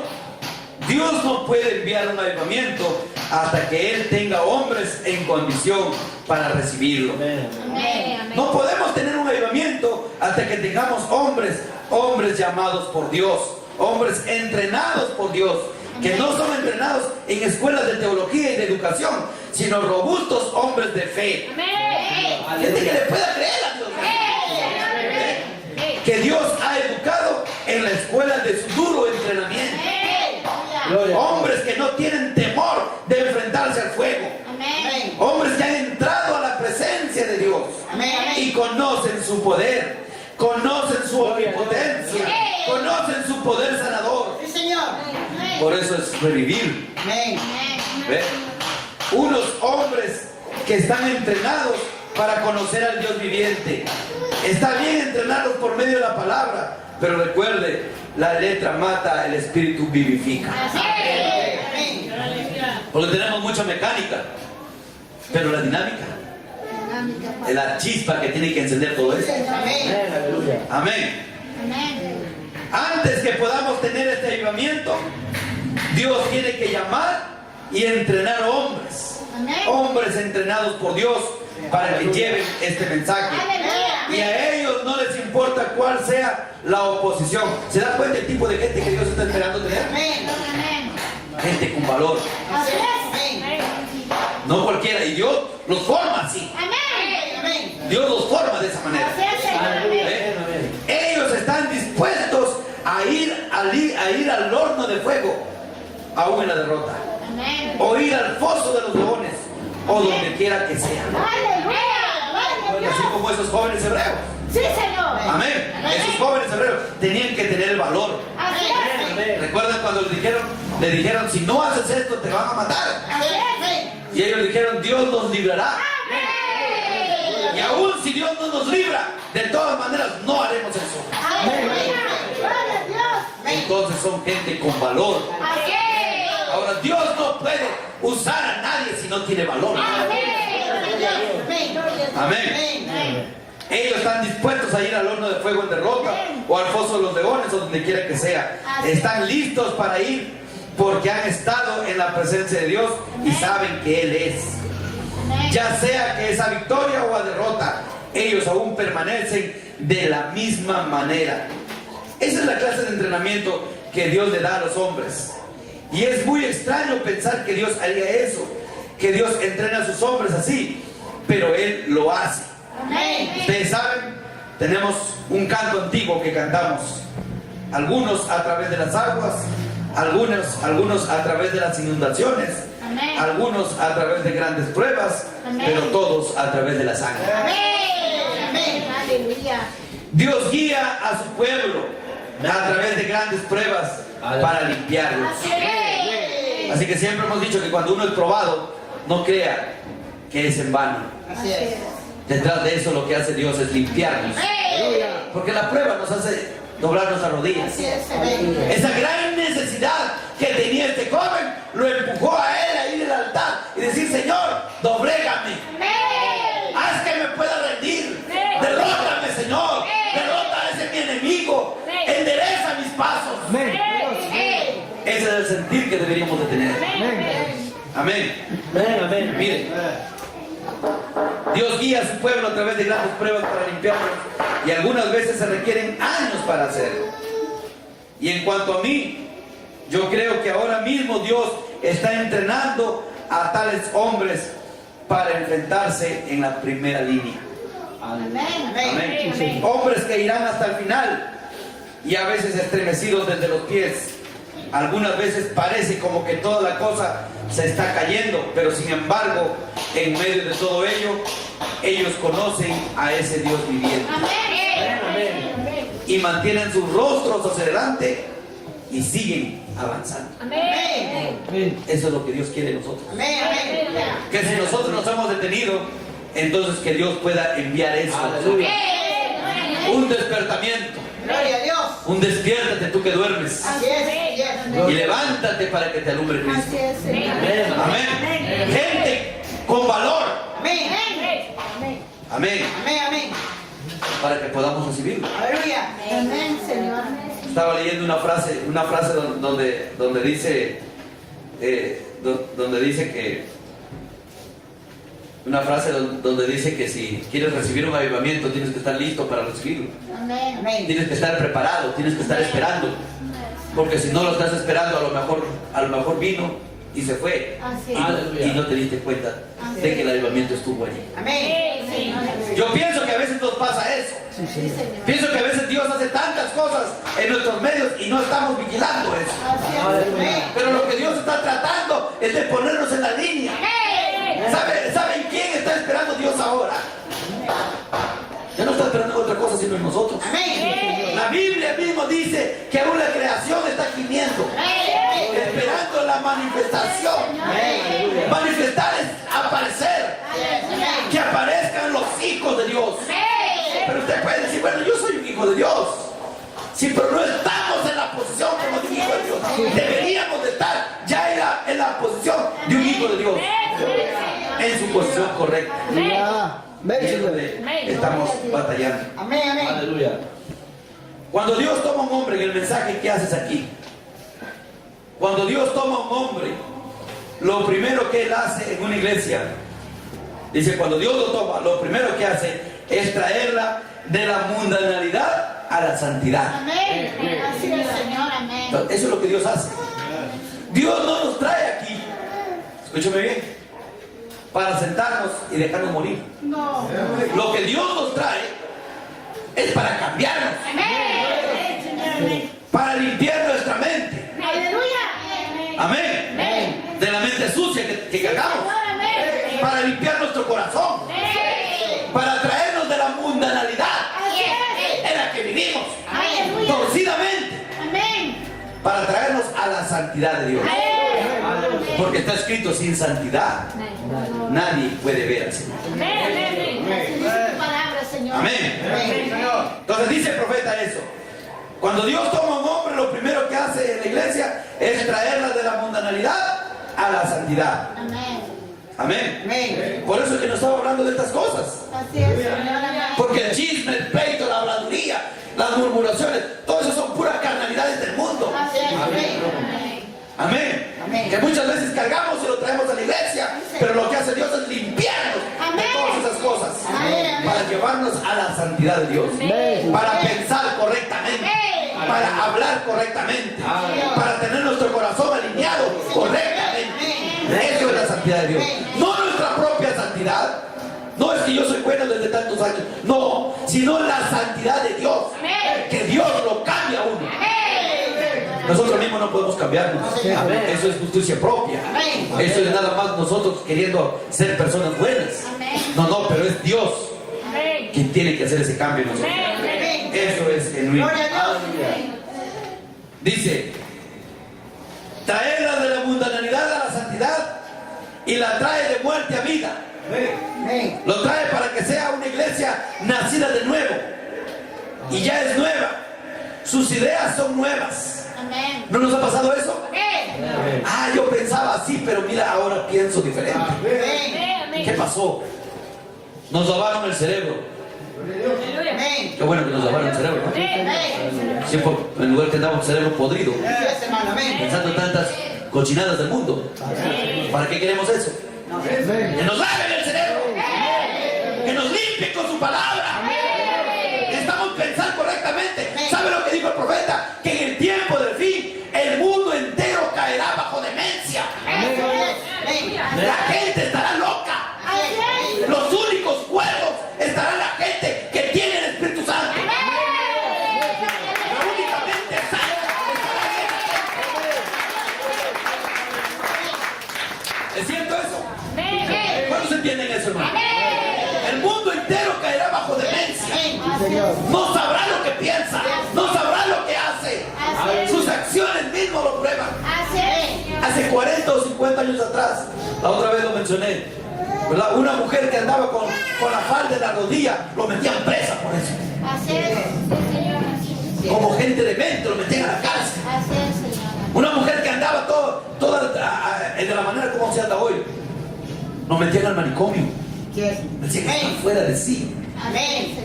Dios no puede enviar un avivamiento hasta que Él tenga hombres en condición para recibirlo. Amén. Amén. No podemos tener un avivamiento hasta que tengamos hombres llamados por Dios, hombres entrenados por Dios, que no son entrenados en escuelas de teología y de educación, sino robustos hombres de fe. Amén. Gente que le pueda creer a Dios. Que Dios ha educado en la escuela de su duro entrenamiento. Gloria. Hombres que no tienen temor de enfrentarse al fuego. Amén. Hombres que han entrado a la presencia de Dios Amén. y conocen su poder, conocen su omnipotencia, conocen su poder sanador. Sí, Señor. Por eso es revivir. Amén. ¿Ve? Unos hombres que están entrenados para conocer al Dios viviente. Está bien entrenarlos por medio de la palabra, pero recuerde, la letra mata, el espíritu vivifica. Amén. Porque tenemos mucha mecánica, pero la dinámica es la chispa que tiene que encender todo eso. Amén. Amén, aleluya. Amén. Amén. Antes que podamos tener este avivamiento, Dios tiene que llamar y entrenar hombres. Amén. Hombres entrenados por Dios para que lleven este mensaje. Y a ellos no les importa cuál sea la oposición. ¿Se da cuenta el tipo de gente que Dios está esperando tener? Amén. Amén. Gente con valor. Así Amén. No cualquiera. Y Dios los forma así. Amén. Amén. Dios los forma de esa manera. Así es, Señor. Aleluya. ¿Eh? Amén. Ellos están dispuestos a ir al horno de fuego, aún en la derrota. Amén. O ir al foso de los leones, o donde quiera que sea. Aleluya. Así como esos jóvenes hebreos. Sí, Señor. Amén. Esos jóvenes hebreos tenían que tener el valor. Así es. Amén. ¿Recuerdan cuando le dijeron, si no haces esto te van a matar? Amén. Y ellos dijeron, Dios nos librará. Y aún si Dios no nos libra, de todas maneras no haremos eso. Aleluya. Gloria a Dios. Entonces son gente con valor. Así es. Ahora, Dios no puede usar a nadie si no tiene valor. Amén. Amén. Amén. Ellos están dispuestos a ir al horno de fuego en derrota o al foso de los leones o donde quiera que sea. Están listos para ir porque han estado en la presencia de Dios y saben que Él es. Ya sea que esa victoria o a derrota, ellos aún permanecen de la misma manera. Esa es la clase de entrenamiento que Dios le da a los hombres. Y es muy extraño pensar que Dios haría eso, que Dios entrena a sus hombres así, pero Él lo hace. Ustedes saben, tenemos un canto antiguo que cantamos, algunos a través de las aguas, algunos a través de las inundaciones, Amén. algunos a través de grandes pruebas, Amén. pero todos a través de la sangre. Amén. Aleluya. Dios guía a su pueblo a través de grandes pruebas para limpiarlos. Así es. Así que siempre hemos dicho que cuando uno es probado, no crea que es en vano. Así es. Detrás de eso lo que hace Dios es limpiarnos. Porque la prueba nos hace doblar nuestras rodillas. Así es. Amén. Esa gran necesidad que tenía este joven lo empujó a él a ir al altar y decir, Señor, doblégame. Haz que me pueda rendir. Derrótame, Señor. Derrota a ese mi enemigo. Endereza mis pasos. Amén. Ese es el sentir que deberíamos de tener. Amén. Amén, amén. Mire, Dios guía a su pueblo a través de grandes pruebas para limpiarlos y algunas veces se requieren años para hacerlo. Y en cuanto a mí, yo creo que ahora mismo Dios está entrenando a tales hombres para enfrentarse en la primera línea. Amén. Hombres que irán hasta el final y a veces estremecidos desde los pies. Algunas veces parece como que toda la cosa se está cayendo, pero sin embargo, en medio de todo ello, ellos conocen a ese Dios viviente y mantienen sus rostros hacia adelante y siguen avanzando. Amén. Eso es lo que Dios quiere de nosotros. Amén. Amén. Que si nosotros nos hemos detenido, entonces que Dios pueda enviar eso. Aleluya. Un despertamiento. Gloria a Dios. Un despiértate tú que duermes. Así es. Así es. Y levántate para que te alumbre Cristo. Amén. Amén. Gente con valor. Amén. Amén. Amén. Amén. Para que podamos recibirlo. Aleluya. Amén, Señor. Estaba leyendo una frase donde dice donde dice que si quieres recibir un avivamiento tienes que estar listo para recibirlo. Amén. Amén. Tienes que estar preparado, tienes que estar esperando. Porque si no lo estás esperando, a lo mejor vino y se fue. Así Aleluya. Y no te diste cuenta de que el avivamiento estuvo allí. Amén. es. Yo pienso que a veces nos pasa eso. Sí, señor. Pienso que a veces Dios hace tantas cosas en nuestros medios y no estamos vigilando eso. Pero lo que Dios está tratando es de ponernos en la línea. ¿Saben quién está esperando Dios ahora? Ya no está esperando otra cosa sino en nosotros. La Biblia mismo dice que aún la creación está gimiendo, esperando la manifestación. Manifestar es aparecer, que aparezcan los hijos de Dios. Pero usted puede decir, bueno, yo soy un hijo de Dios. Sí, pero no estamos en la posición como de un hijo de Dios. Deberíamos de estar ya en la posición de un hijo de Dios, en su posición correcta. Amén, Y es Señor. donde estamos batallando. Amén, amén. Aleluya. Cuando Dios toma un hombre, en el mensaje que haces aquí, cuando Dios toma un hombre, lo primero que Él hace en una iglesia, dice, cuando Dios lo toma, lo primero que hace es traerla de la mundanalidad a la santidad. Amén. Así es, Señor. Amén. Entonces, eso es lo que Dios hace. Dios no nos trae aquí, escúchame bien, para sentarnos y dejarnos morir. No. Lo que Dios nos trae es para cambiarnos, Amén. para limpiar nuestra mente. Aleluya. Amén. De la mente sucia que cargamos, Amén. para limpiar nuestro corazón, para traernos de la mundanalidad en la que vivimos, Aleluya. torcidamente, Amén. para traernos a la santidad de Dios. Porque está escrito, sin santidad nadie puede ver al Señor. Amén. Así dice tu palabra, Señor. Amén. Entonces dice el profeta eso. Cuando Dios toma a un hombre, lo primero que hace en la iglesia es traerla de la mundanalidad a la santidad. Amén. Amén. Amén. Por eso es que no estaba hablando de estas cosas. Así es, Señor. Amén. Porque el chisme, el pleito, la habladuría, las murmuraciones, todo eso son puras carnalidades del mundo. Así es. Amén. Amén. Amén. Que muchas veces cargamos y lo traemos a la iglesia, pero lo que hace Dios es limpiarnos de Amén. todas esas cosas Amén. para llevarnos a la santidad de Dios, Amén. para pensar correctamente, Amén. para hablar correctamente, para tener nuestro corazón alineado correctamente. Eso es la santidad de Dios. No nuestra propia santidad. No es que yo soy bueno desde tantos años. No, sino la santidad de Dios. Que Dios lo cambia a uno. Nosotros mismos no podemos cambiarnos. Amén. Eso es justicia propia. Eso es nada más nosotros queriendo ser personas buenas. No, pero es Dios quien tiene que hacer ese cambio en nosotros. Eso es genuino. Gloria a Dios. Dice, traerla de la mundanalidad a la santidad y la trae de muerte a vida. Amén. Lo trae para que sea una iglesia nacida de nuevo. Y ya es nueva. Sus ideas son nuevas. Amén. ¿No nos ha pasado eso? Amén. Ah, yo pensaba así, pero mira, ahora pienso diferente. Amén. ¿Qué pasó? Nos lavaron el cerebro. Amén. Qué bueno que nos lavaron el cerebro, ¿no? Amén. Siempre en lugar que andamos el cerebro podrido, Así es, hermano. Amén. pensando tantas cochinadas del mundo. ¿Para qué queremos eso? Amén. Que nos laven el cerebro, que nos limpie con su palabra. Necesitamos pensar correctamente. ¿Sabe lo que dijo el profeta? Que en el tiempo del fin el mundo entero caerá bajo demencia. Amén. La gente estará loca. Los únicos cuerdos estará la gente que tiene el Espíritu Santo. La única mente santa estará. ¿Es cierto eso? ¿Cuántos entienden eso, hermano? El mundo entero caerá bajo demencia. Señor. No sabrá lo que piensa, no sabrá lo que hace. Sus acciones mismos lo prueban. Hace 40 o 50 años atrás, la otra vez lo mencioné, ¿verdad? Una mujer que andaba con la falda en la rodilla, lo metían presa por eso. Como gente de mente, lo metían a la cárcel. Una mujer que andaba toda de la manera como se anda hoy, lo metían al manicomio. Decían que está fuera de sí. Amén.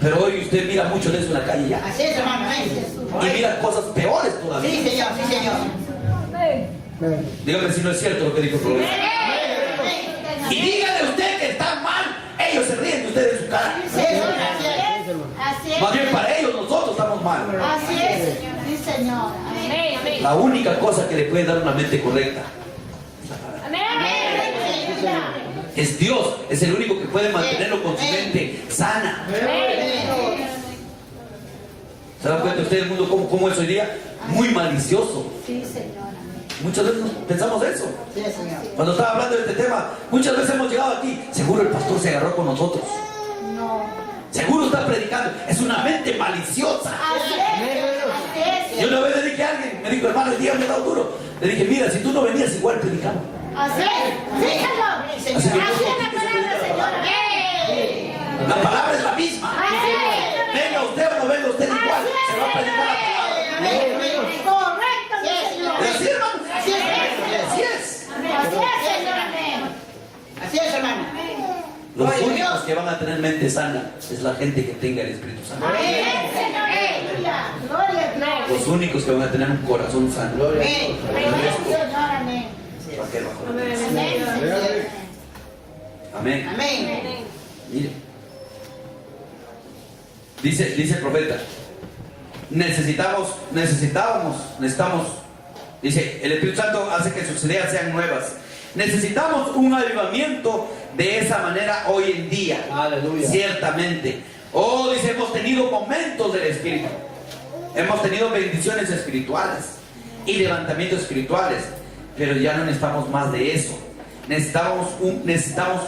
Pero hoy usted mira mucho de eso en la calle ya. Así es, hermano. Y Amén. mira cosas peores todavía. Sí, señor. Sí, señor. Amén. Dígame si no es cierto lo que dijo el profeta. Y dígale usted que está mal, ellos se ríen de usted en su cara. Más bien para ellos nosotros estamos mal. Así es, Señor. Sí, Señor. Amén. La única cosa que le puede dar una mente correcta. Es Dios, es el único que puede mantenerlo con su mente sana. ¿Se da cuenta usted del mundo cómo es hoy día? Muy malicioso. Sí, Señor. Muchas veces pensamos eso. Sí, Señor. Cuando estaba hablando de este tema, muchas veces hemos llegado aquí. Seguro el pastor se agarró con nosotros. No. Seguro está predicando. Es una mente maliciosa. Así es. Yo una vez le dije a alguien, me dijo, hermano, el día me ha dado duro. Le dije, mira, si tú no venías, igual predicaba. Así es. Sí, Señor. Así que Así es la palabra, Señor. la palabra es la misma. Así es. Venga usted o no venga usted igual. Se va a predicar la palabra. Correcto, mi Señor. ¿Es así, hermano? Así es. Así es. Así es, Señor. Amén. Así es, hermano. Los Gloria a únicos Dios. que van a tener mente sana es la gente que tenga el Espíritu Santo. Amén, Señor. Aleluya. Gloria a Dios. Los únicos que van a tener un corazón sano. Amén. Amén, Señor. Amén. ¿Para qué bajo? Amén. Amén. Amén. Mire. Dice el profeta. Necesitamos. Dice, el Espíritu Santo hace que sus ideas sean nuevas. Necesitamos un avivamiento de esa manera hoy en día. Aleluya. Ciertamente. Oh, dice, hemos tenido momentos del Espíritu. Hemos tenido bendiciones espirituales y levantamientos espirituales. Pero ya no necesitamos más de eso. Necesitamos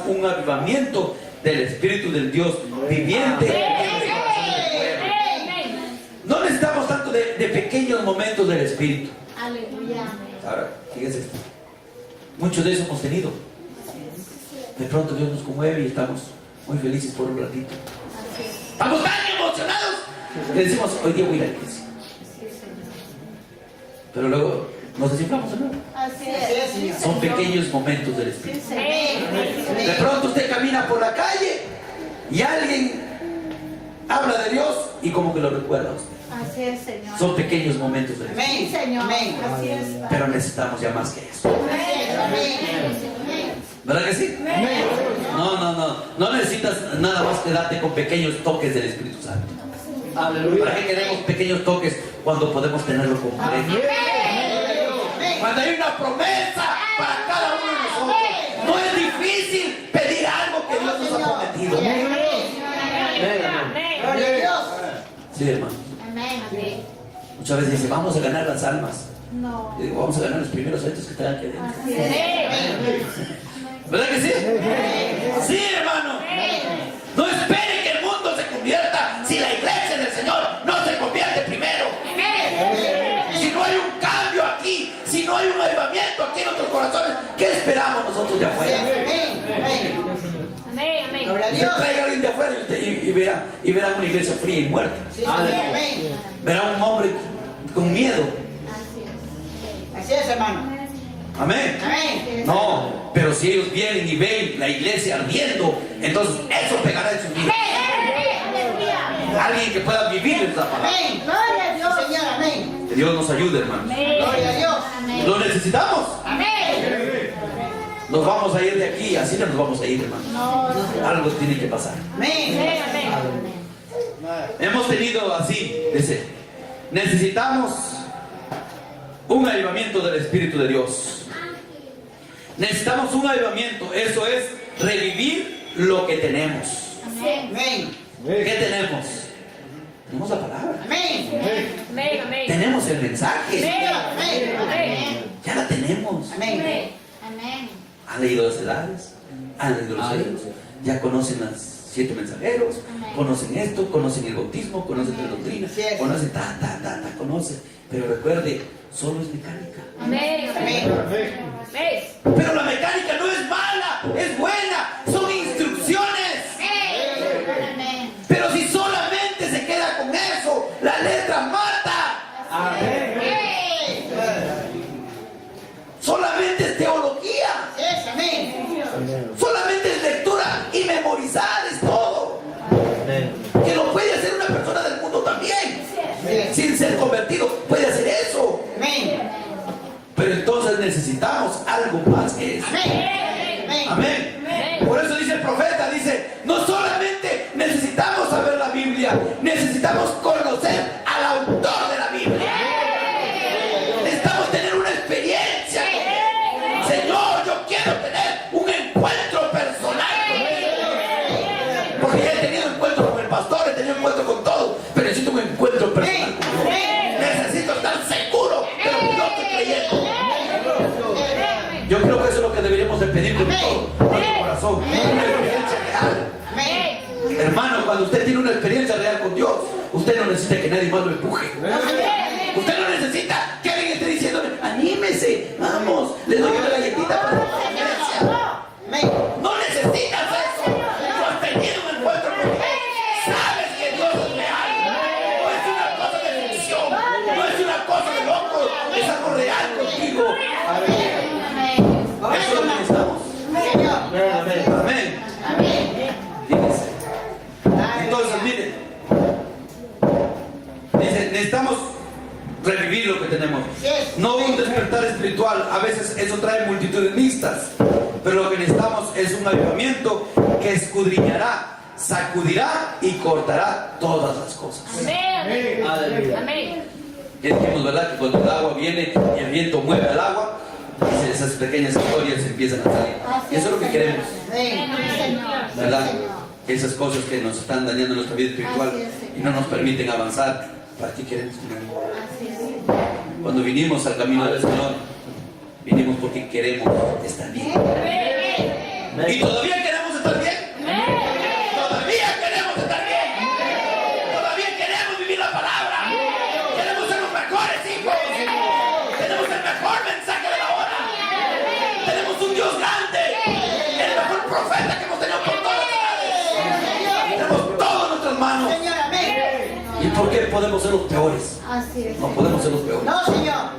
un avivamiento del Espíritu del Dios viviente. No necesitamos tanto de pequeños momentos del Espíritu. Aleluya. Ahora, fíjense esto. Muchos de esos hemos tenido. De pronto Dios nos conmueve y estamos muy felices por un ratito. Estamos tan emocionados que decimos, hoy día voy a ir a la iglesia. Pero luego nos desinflamos de nuevo. Así Así es, es. Señor. Son pequeños momentos del Espíritu. Amén. De pronto usted camina por la calle y alguien habla de Dios y como que lo recuerda a usted. Así es, Señor. Son pequeños momentos del Espíritu. Sí, Amén. Señor. Amén. Así es. Pero necesitamos ya más que eso. ¿Verdad que sí? No necesitas nada más que darte con pequeños toques del Espíritu Santo. Aleluya. ¿Para qué queremos pequeños toques cuando podemos tenerlo completo? Cuando hay una promesa para cada uno de nosotros. No es difícil pedir algo que Dios nos ha prometido. Gloria a Dios. Sí, hermano. Amén. Amén. Muchas veces dice, vamos a ganar las almas. No. Yo digo, vamos a ganar los primeros hechos que están aquí adentro. Así es. ¿Verdad que sí? Sí, hermano. No espere que el mundo se convierta si la iglesia del Señor no se convierte primero. Si no hay un cambio aquí, si no hay un avivamiento aquí en nuestros corazones, ¿qué esperamos nosotros de afuera? Amén. Amén. Gloria a Se Dios. traiga alguien de afuera y verá una iglesia fría y muerta. Sí, amén. Verá un hombre con miedo. Así es, hermano. Amén. Amén. No, pero si ellos vienen y ven la iglesia ardiendo, entonces eso pegará en sus vidas. Alguien que pueda vivir esa palabra. Amén. Gloria a Dios. Sí, Señor, amén. Que Dios nos ayude, hermanos. Gloria a Dios. Lo necesitamos. Amén. Nos vamos a ir de aquí, así no nos vamos a ir, hermano. Algo tiene que pasar. Amén. Hemos tenido así, dice, necesitamos un avivamiento del Espíritu de Dios. Necesitamos un avivamiento, eso es revivir lo que tenemos. Amén. ¿Qué tenemos? Tenemos la palabra. Amén. Tenemos el mensaje. Amén. Ya la tenemos. Amén. Han leído las edades, han leído los libros, ya conocen las 7 mensajeros, conocen esto, conocen el bautismo, conocen la doctrina, conocen conocen. Pero recuerde, solo es mecánica. Pero la mecánica no es mala, es buena, son instrucciones. Pero si solamente se queda con eso, la letra mata. Solamente es teología, solamente es lectura y memorizar, es todo. Que lo puede hacer una persona del mundo también, sin ser convertido, puede hacer eso. Pero entonces necesitamos algo más que eso. Amén. Por eso dice el profeta, dice, no solamente necesitamos saber la Biblia, necesitamos conocer al autor de la Biblia. Necesitamos tener una experiencia con él. Señor, yo quiero tener un encuentro personal encuentro con todo, pero necesito un encuentro personal con Dios. Necesito estar seguro de lo que yo estoy creyendo. Yo creo que eso es lo que deberíamos de pedir con todo nuestro corazón, una experiencia real. Hermano, cuando usted tiene una experiencia real con Dios, usted no necesita que nadie más lo empuje. Usted no necesita que alguien esté diciéndole, anímese, vamos, le doy una galletita para la conferencia. No necesitas eso. Tú has tenido un encuentro con Dios. Sabes que Dios es real. No es una cosa de ficción. No es una cosa de loco. Es algo real contigo. Eso es lo que necesitamos. Amén. Fíjense. Entonces, miren. Dice, necesitamos revivir lo que tenemos. No un despertar espiritual. A veces eso trae multitudinalistas. Pero lo que necesitamos es un avivamiento que escudriñará, sacudirá y cortará todas las cosas. Amén. Aleluya. Amén. Ya dijimos, ¿verdad? Que cuando el agua viene y el viento mueve el agua, esas pequeñas historias empiezan a salir. Y eso es lo que queremos, ¿verdad? Esas cosas que nos están dañando nuestra vida espiritual y no nos permiten avanzar. ¿Para qué queremos? Cuando vinimos al camino del Señor, vinimos porque queremos estar bien. Y todavía queremos estar bien. Todavía queremos estar bien. Todavía queremos vivir la palabra. Queremos ser los mejores hijos. Tenemos el mejor mensaje de la hora. Tenemos un Dios grande. El mejor profeta que hemos tenido por todas las edades. Tenemos todo en nuestras manos. ¿Y por qué podemos ser los peores? No podemos ser los peores. No, Señor.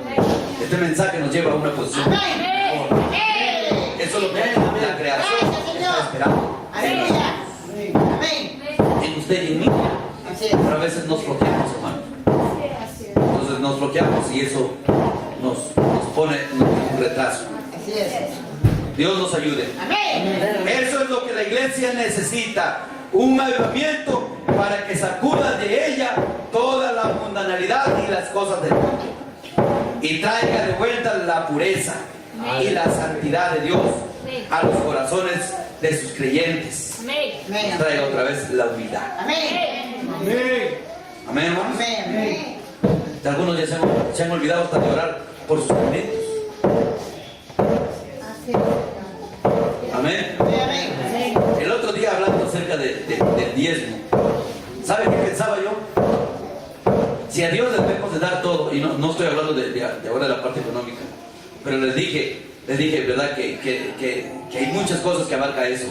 Este mensaje nos lleva a una posición. Eso es lo que la creación está esperando. Aleluya. Amén. En usted y en mí. Así es. Pero a veces nos bloqueamos, hermano. Entonces nos bloqueamos y eso nos pone un retraso. Así es. Dios nos ayude. Amén. Eso es lo que la iglesia necesita. Un avivamiento para que sacuda de ella toda la mundanalidad y las cosas del mundo. Y traiga de vuelta la pureza y la santidad de Dios a los corazones de sus creyentes. Amén. Traiga otra vez la humildad. Amén. Amén, hermanos. Amén. Algunos ya se han olvidado hasta de orar por sus alimentos. Amén. Amén. El otro día hablando acerca del diezmo, ¿sabe qué pensaba yo? Si a Dios le debemos de dar todo, y no estoy hablando de ahora de la parte económica, pero les dije, ¿verdad? Que hay muchas cosas que abarca eso.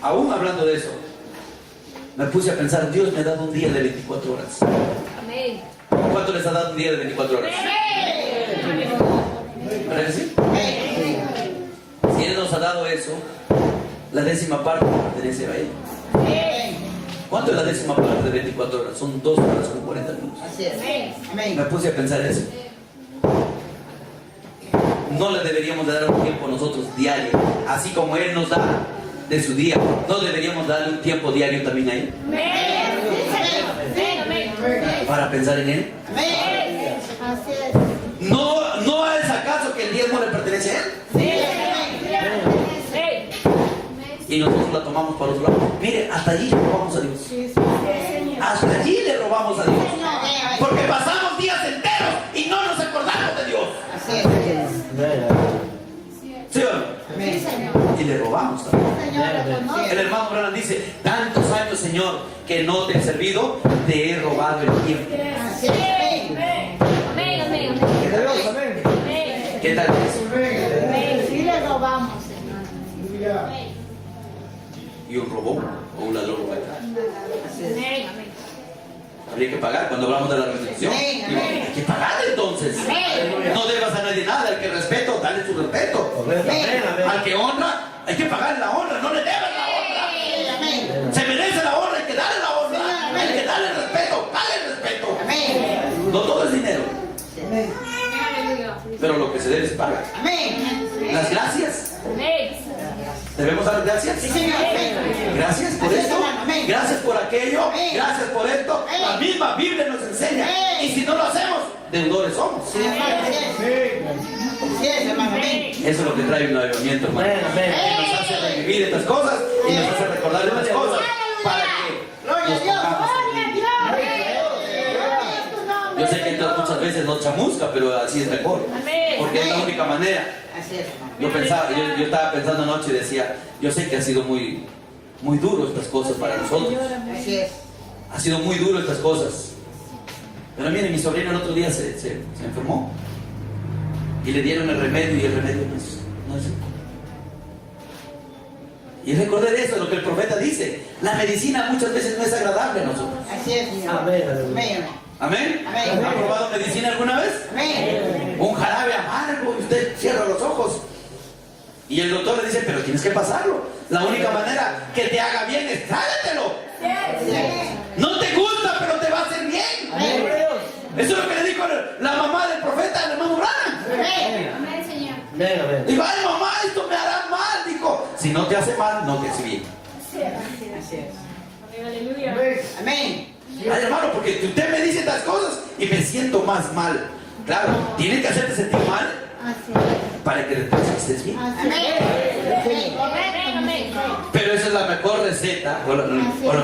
Aún hablando de eso, me puse a pensar, Dios me ha dado un día de 24 horas. Amén. ¿Cuánto les ha dado un día de 24 horas? ¿Verdad que sí? Si Él nos ha dado eso, la 10ª parte pertenece a Él. ¿Cuánto es la 10ª parte de 24 horas? Son 2 horas con 40 minutos. Así es. Amén. Me puse a pensar eso. No le deberíamos de dar un tiempo nosotros diario, así como Él nos da de su día. No deberíamos darle un tiempo diario también a Él para pensar en Él. Amén. Así es. ¿No es acaso que el diezmo le pertenece a Él? Y nosotros la tomamos para otro lado. Mire, hasta allí le robamos a Dios. Hasta allí le robamos a Dios. Porque pasamos días enteros y no nos acordamos de Dios. Así es. ¿Sí o no? Y le robamos también. El hermano Branham dice, tantos años, Señor, que no te he servido, te he robado el tiempo. Así es. Amén. Amén. Amén. ¿Qué tal eso? Sí le robamos, hermano. Y un robón o un ladrón lo va a entrar. Amén. Amén. Habría que pagar cuando hablamos de la restitución. Amén, Digo, amén. hay que pagar entonces. Amén. No debas a nadie nada. Al que respeto, dale su respeto. Al que honra, hay que pagar la honra. No le debes la honra. Amén. Se merece la honra, hay que darle la honra. Hay que darle el respeto, pague el respeto. Amén. No todo es dinero, Aleluya. pero lo que se debe es pagar. Amén. Las gracias. Amén. ¿Debemos dar gracias? Sí, Señor. Amén. Gracias por Así es, esto, hermano. Amén. gracias por aquello, Amén. gracias por esto. Amén. La misma Biblia nos enseña. Amén. Y si no lo hacemos, deudores somos. Sí, hermano. Así es. Así es, hermano. Amén. Eso es lo que trae un avivamiento, hermano. Amén, amén. Que nos hace revivir estas cosas y nos hace recordar estas cosas para que a Dios. pongamos en línea. Yo sé que esto muchas veces nos chamusca, pero así es mejor. Porque es la única manera. Así es, hermano. Yo estaba pensando anoche y decía, yo sé que ha sido muy duro estas cosas para nosotros. Así es. Ha sido muy duro estas cosas. Pero miren, mi sobrino el otro día se enfermó. Y le dieron el remedio y el remedio no es. Y recordé de eso, lo que el profeta dice. La medicina muchas veces no es agradable a nosotros. Así es, Señor. Amén. Amén. ¿Amén? Amén. ¿Ha probado medicina alguna vez? Amén. Un jarabe amargo y usted cierra los ojos. Y el doctor le dice, pero tienes que pasarlo. La única manera que te haga bien es trágatelo. No te gusta, pero te va a hacer bien. Amén. Eso es lo que le dijo la mamá del profeta, el hermano Branham. Amén, Señor. Amén, amén. Dijo, ay mamá, esto me hará mal. Dijo, si no te hace mal, no te hace bien. Así es. Aleluya. Amén. Ay hermano, porque usted me dice estas cosas y me siento más mal. Claro, tiene que hacerte sentir mal para que después estés bien. Amén. Pero esa es la mejor receta o la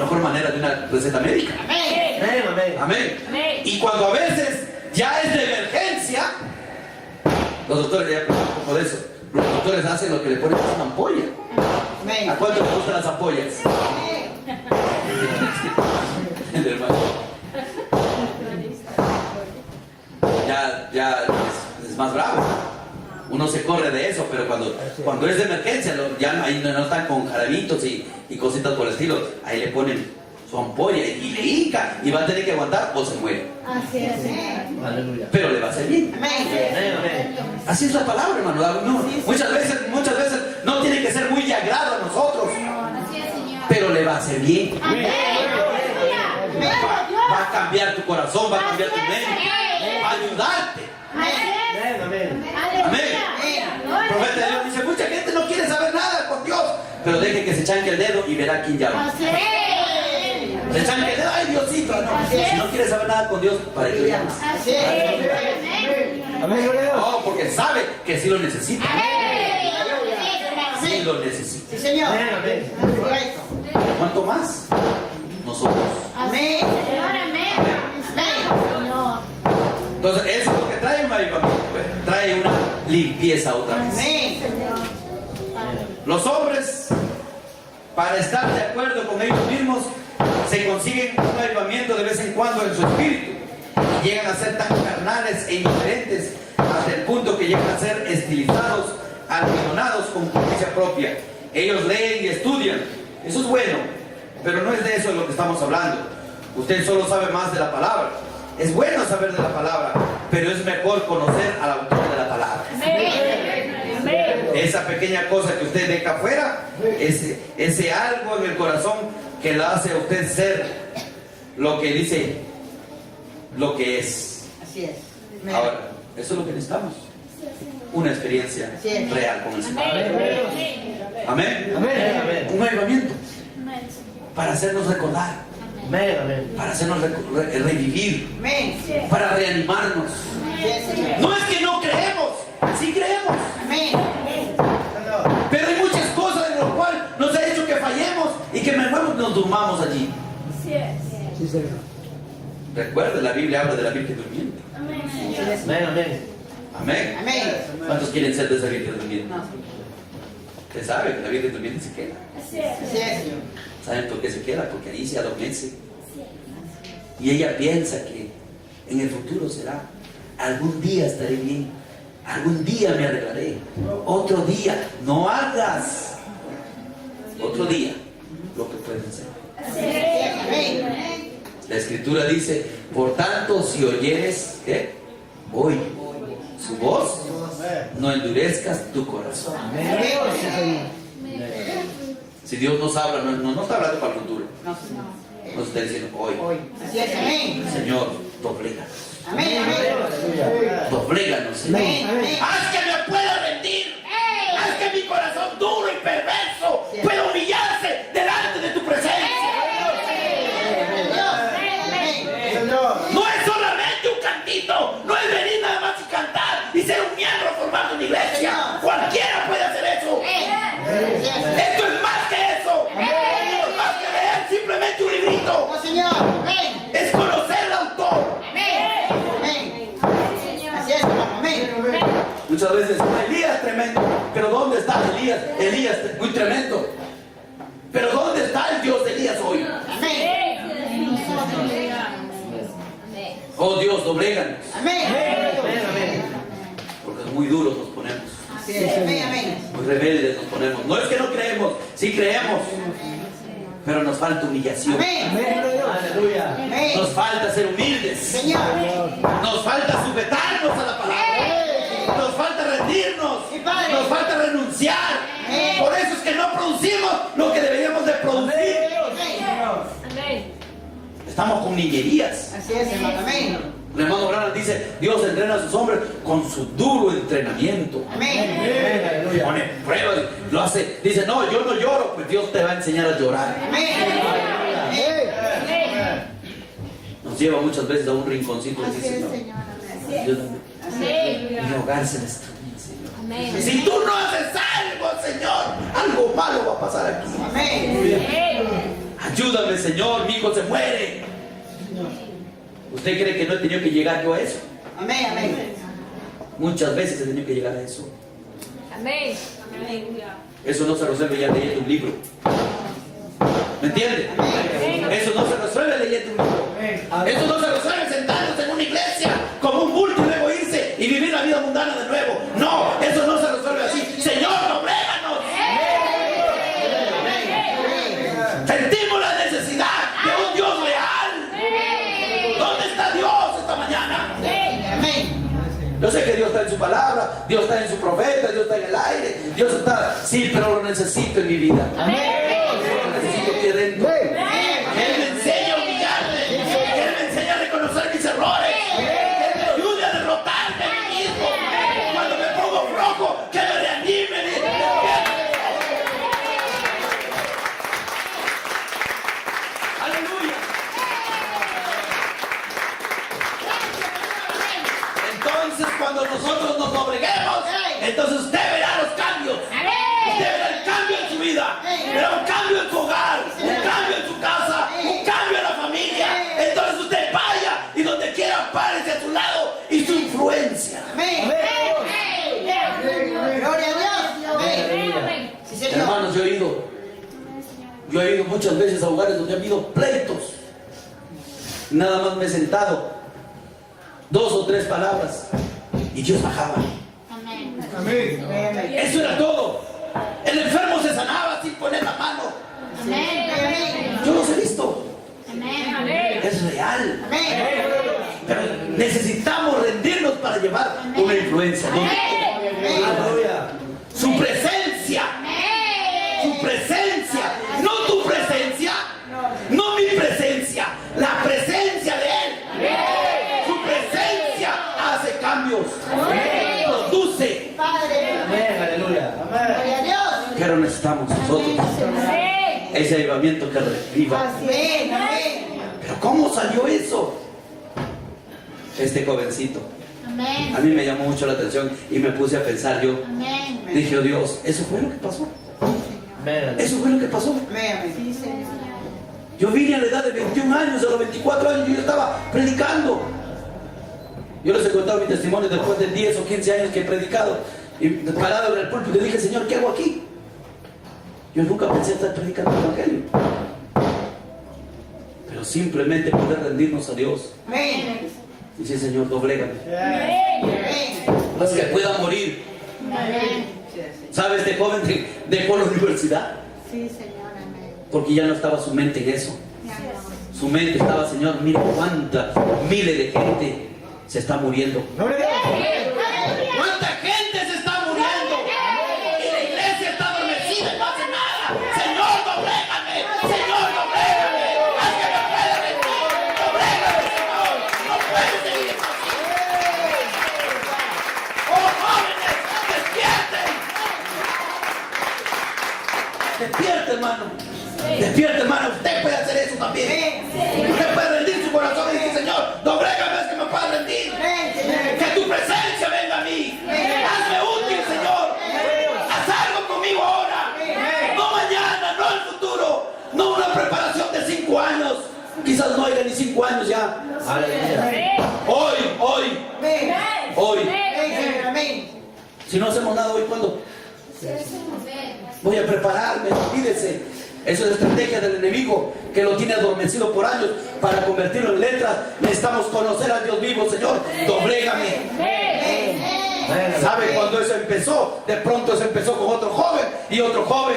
mejor manera de una receta médica. Amén. Amén, amén. Amén. Y cuando a veces ya es de emergencia, los doctores, ya como de eso, los doctores hacen lo que le ponen es una ampolla. Amén. ¿A cuánto les gustan las ampollas? El hermano. Ya es más bravo. Uno se corre de eso, pero cuando es de emergencia, ya ahí no están con jarabitos y cositas por el estilo. Ahí le ponen su ampolla y le hinca y va a tener que aguantar o se muere. Así es. Aleluya. Pero le va a hacer bien. Amén. Amén, amén. Así es la palabra, hermano. No, muchas veces no tiene que ser muy de agrado a nosotros, Así es, Señor. pero le va a hacer bien. Amén. Va a cambiar tu corazón, va a cambiar tu mente, va a ayudarte. Amén, amén. Amén. El profeta de Dios dice, mucha gente no quiere saber nada con Dios, pero deje que se chanque el dedo y verá quién llama. Se chanque el dedo, ay Diosito, no. Si no quiere saber nada con Dios, ¿para qué llamas? Amén, gloria a Dios. No, porque sabe que sí lo necesita. Sí lo necesita. Sí, Señor. Amén, amén. Correcto. ¿Cuánto más? Nosotros. Amén. Entonces, eso es lo que trae un avivamiento, pues. Trae una limpieza otra vez. Amén. Los hombres, para estar de acuerdo con ellos mismos, se consiguen un avivamiento de vez en cuando en su espíritu. Y llegan a ser tan carnales e indiferentes hasta el punto que llegan a ser estilizados, almidonados con justicia propia. Ellos leen y estudian. Eso es bueno, pero no es de eso de lo que estamos hablando. Usted solo sabe más de la palabra. Es bueno saber de la palabra, pero es mejor conocer al autor de la palabra. Esa pequeña cosa que usted deja afuera, ese algo en el corazón que la hace a usted ser lo que dice, lo que es. Así es. Ahora, eso es lo que necesitamos. Una experiencia real con el Señor. Amén. Amén, amén. Un avivamiento para hacernos recordar, Amén, amén. para hacernos revivir, Amén. para reanimarnos. Así es, Señor. No es que no creemos, sí creemos. Amén. Pero hay muchas cosas en las cuales nos ha hecho que fallemos y que mejor nos durmamos allí. Sí, Señor. Recuerde, la Biblia habla de la Virgen durmiente. Amén, amén. Amén. Amén. ¿Cuántos quieren ser de esa Virgen durmiente? No. Usted sabe que la Virgen durmiente se queda. Así es, Señor. ¿Saben por qué se queda? Porque ahí se adormece. Y ella piensa que en el futuro será. Algún día estaré bien. Algún día me arreglaré. Otro día. No hagas. Otro día. Lo que pueden ser. Amén. La Escritura dice, por tanto, si oyeres, ¿qué? Hoy su voz, no endurezcas tu corazón. Si Dios nos habla, no está hablando para el futuro. Nos está diciendo hoy. Así es, amén. Señor, dobléganos. Amén, amén. Dobléganos, Señor. Amén, amén. Haz que me pueda rendir. Haz que mi corazón duro y perverso pueda humillarse delante de tu presencia. No es solamente un cantito, no es venir nada más y cantar y ser un miembro formando una iglesia. Cualquiera puede hacer eso. Esto es más que eso. Esto es más que leer simplemente un librito. Elías, muy tremendo. Pero ¿dónde está el Dios de Elías hoy? Oh Dios, dobléganos. Amén. Porque muy duros nos ponemos. Amén. Muy rebeldes nos ponemos. No es que no creemos, sí creemos. Pero nos falta humillación. Aleluya. Nos falta ser humildes. Señor. Nos falta sujetarnos a la palabra. Nos falta rendirnos. Sí, Padre. Nos falta renunciar. Amén. Por eso es que no producimos lo que deberíamos de producir. Estamos con niñerías. Así es, hermano. Amén. El hermano Branham dice, Dios entrena a sus hombres con su duro entrenamiento. Amén. Pone pruebas, lo hace. Dice, no, yo no lloro, pues Dios te va a enseñar a llorar. Amén. Nos lleva muchas veces a un rinconcito y dice, Señor, ayúdame. Mi hogar se destruye, Señor. Si tú no haces algo, Señor, algo malo va a pasar aquí. Amén. Ayúdame, Señor, mi hijo se muere. ¿Usted cree que no he tenido que llegar yo a eso? Amén. Amén. Muchas veces he tenido que llegar a eso. Amén. Eso no se resuelve ya leyendo un libro. ¿Me entiende? Eso no se resuelve leyendo un libro. Eso no se resuelve sentándose en una iglesia como un bulto y luego irse y vivir la vida mundana de nuevo. No, eso no se resuelve así. Señor, dobléganos. Sentimos la necesidad de un Dios real. ¿Dónde está Dios esta mañana? Amén. Yo sé que Dios está en su palabra, Dios está en su profeta, Dios está en el aire, Dios está, sí, pero lo necesito en mi vida. Lo necesito aquí dentro. Que Él me enseñe a humillarme, que Él me enseñe a reconocer mis errores, que Él me ayude a derrotarme a mí mismo. Cuando me pongo flojo, que me reanime. Aleluya. Entonces, cuando nosotros nos dobleguemos, entonces usted verá los cambios. Usted verá el cambio en su vida, verá un cambio en su hogar, un cambio en su casa, un cambio en la familia. Entonces usted vaya y donde quiera párese a su lado y su influencia. Amén. Gloria a Dios. Amén. Sí, Señor. Hermanos, yo he ido muchas veces a hogares donde ha habido pleitos. Nada más me he sentado 2 o 3 palabras y Dios bajaba. Amén. Eso era todo. El enfermo se sanaba sin poner la mano. Yo los he visto. Es real. Amén. Pero necesitamos rendirnos para llevar una influencia. ¿No? Aleluya. Su presencia. Su presencia. No tu presencia. No mi presencia. La presencia de Él. Su presencia hace cambios. Produce. Padre. Amén. Aleluya. Gloria a Dios. Pero necesitamos nosotros ese avivamiento que reviva. Amén. Amén. Pero ¿cómo salió eso? Este jovencito. A mí me llamó mucho la atención y me puse a pensar yo. Dije, oh Dios, eso fue lo que pasó. Amén. Eso fue lo que pasó. Amén. Yo vine a la edad de 21 años, a los 24 años yo estaba predicando. Yo les he contado mi testimonio después de 10 o 15 años que he predicado. Y parado en el púlpito le dije, Señor, ¿qué hago aquí? Yo nunca pensé estar predicando el evangelio. Pero simplemente poder rendirnos a Dios. Amén. Y decir, Señor, doblégame. Amén. Más que pueda morir. ¿Sabe? Este joven dejó la universidad Sí, Señor, amén. porque ya no estaba su mente en eso. Su mente estaba, Señor, mira cuánta miles de gente se está muriendo. ¿Cuánta gente se está muriendo? Y la iglesia está adormecida y no hace nada. Señor, doblégame. Señor, doblégame. Haz que me pueda rendir. Doblégame, Señor. No puedes seguir así. ¡Oh, jóvenes! ¡Despierten! Despierte, hermano. Despierte, hermano. Usted puede hacer eso también. Usted puede rendir su corazón y decir, Señor, doblégame, es que me pueda rendir. Que tu presencia venga a mí. Hazme útil, Señor. Haz algo conmigo ahora. No mañana, no el futuro. No una preparación de 5 años. Quizás no haya ni 5 años ya. Aleluya. Hoy. Amén. Hoy. Amén. Si no hacemos nada hoy, ¿cuándo? Voy a prepararme, olvídese. Eso es estrategia del enemigo que lo tiene adormecido por años para convertirlo en letras. Necesitamos conocer al Dios vivo, Señor. Doblégame. ¿Sabe cuando eso empezó? De pronto eso empezó con otro joven y otro joven.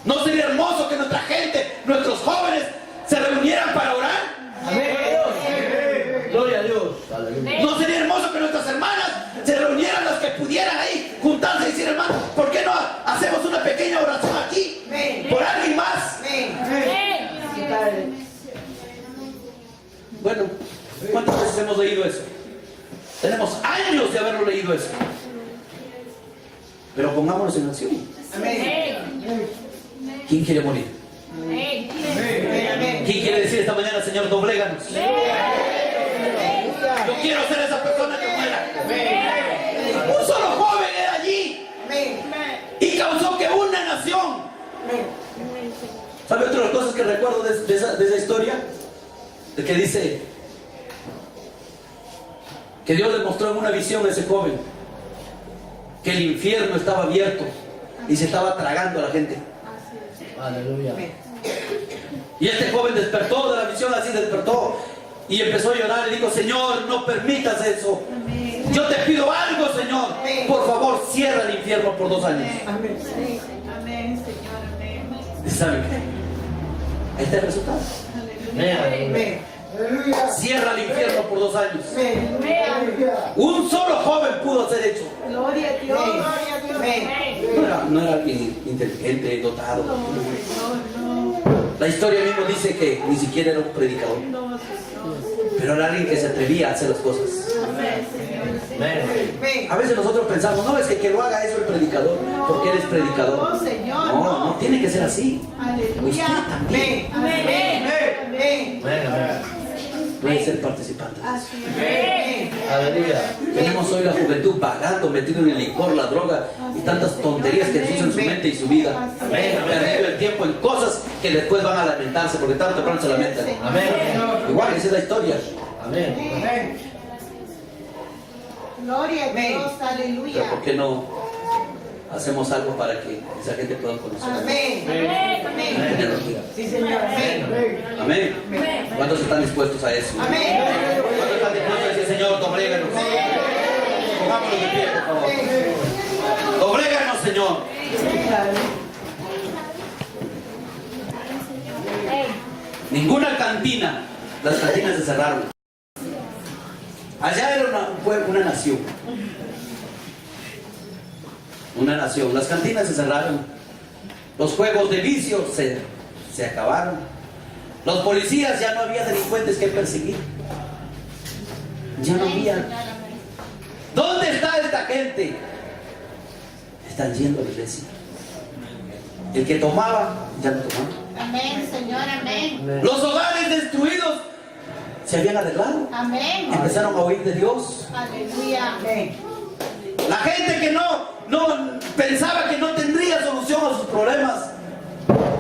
¿No sería hermoso que nuestra gente, nuestros jóvenes, se reunieran para orar? Amén. Gloria a Dios. Aleluya. ¿No sería hermoso que nuestras hermanas se reunieran, las que pudieran ahí juntarse y decir, hermano, ¿por qué no hacemos una pequeña oración aquí por alguien más? Bueno, ¿cuántas veces hemos leído eso? Tenemos años de haberlo leído eso. Pero pongámonos en acción. ¿Quién quiere morir? ¿Quién quiere decir esta mañana, Señor, dobléganos? Yo quiero ser esa persona que muera. Un solo joven era allí y causó que una nación. ¿Sabe otra de las cosas que recuerdo de esa historia? De que dice que Dios le mostró en una visión a ese joven que el infierno estaba abierto y se estaba tragando a la gente. Aleluya. Y este joven despertó de la visión, así despertó y empezó a llorar y dijo, Señor, no permitas eso. Yo te pido algo, Señor. Por favor, cierra el infierno por 2 años. Amén, Señor, amén. ¿Y saben qué? Ahí está el resultado. Amén. Cierra el infierno por 2 años. Un solo joven pudo ser hecho. Gloria a Dios. No era alguien inteligente, dotado. La historia mismo dice que ni siquiera era un predicador. Pero era alguien que se atrevía a hacer las cosas. A veces nosotros pensamos, no, es que lo haga eso el predicador, porque él es predicador. No tiene que ser así. Usted también puede ser participante. Aleluya. Tenemos hoy la juventud vagando, metido en el licor, la droga y tantas tonterías que ensucian su mente y su vida. Perdiendo el tiempo en cosas que después van a lamentarse, porque tarde o temprano se lamentan. Amén. Igual, esa es la historia. Amén. Gloria a Dios, Pero aleluya. ¿por qué no hacemos algo para que esa gente pueda conocer? Sí, Señor. Amén. ¿Cuántos están dispuestos a eso? ¿Cuántos están dispuestos a decir, Señor, dobléganos? Pongámonos de pie, por favor. Dobléganos, Señor. Ninguna cantina. Las cantinas se cerraron. Allá era una nación. Una nación. Las cantinas se cerraron. Los juegos de vicio se acabaron. Los policías, ya no había delincuentes que perseguir. Ya no había. ¿Dónde está esta gente? Están yendo a la iglesia. El que tomaba, ya no tomaba. Amén, Señor, amén. Los hogares destruidos se habían arreglado. Amén. Empezaron a oír de Dios. Aleluya. La gente que no pensaba que no tendría solución a sus problemas,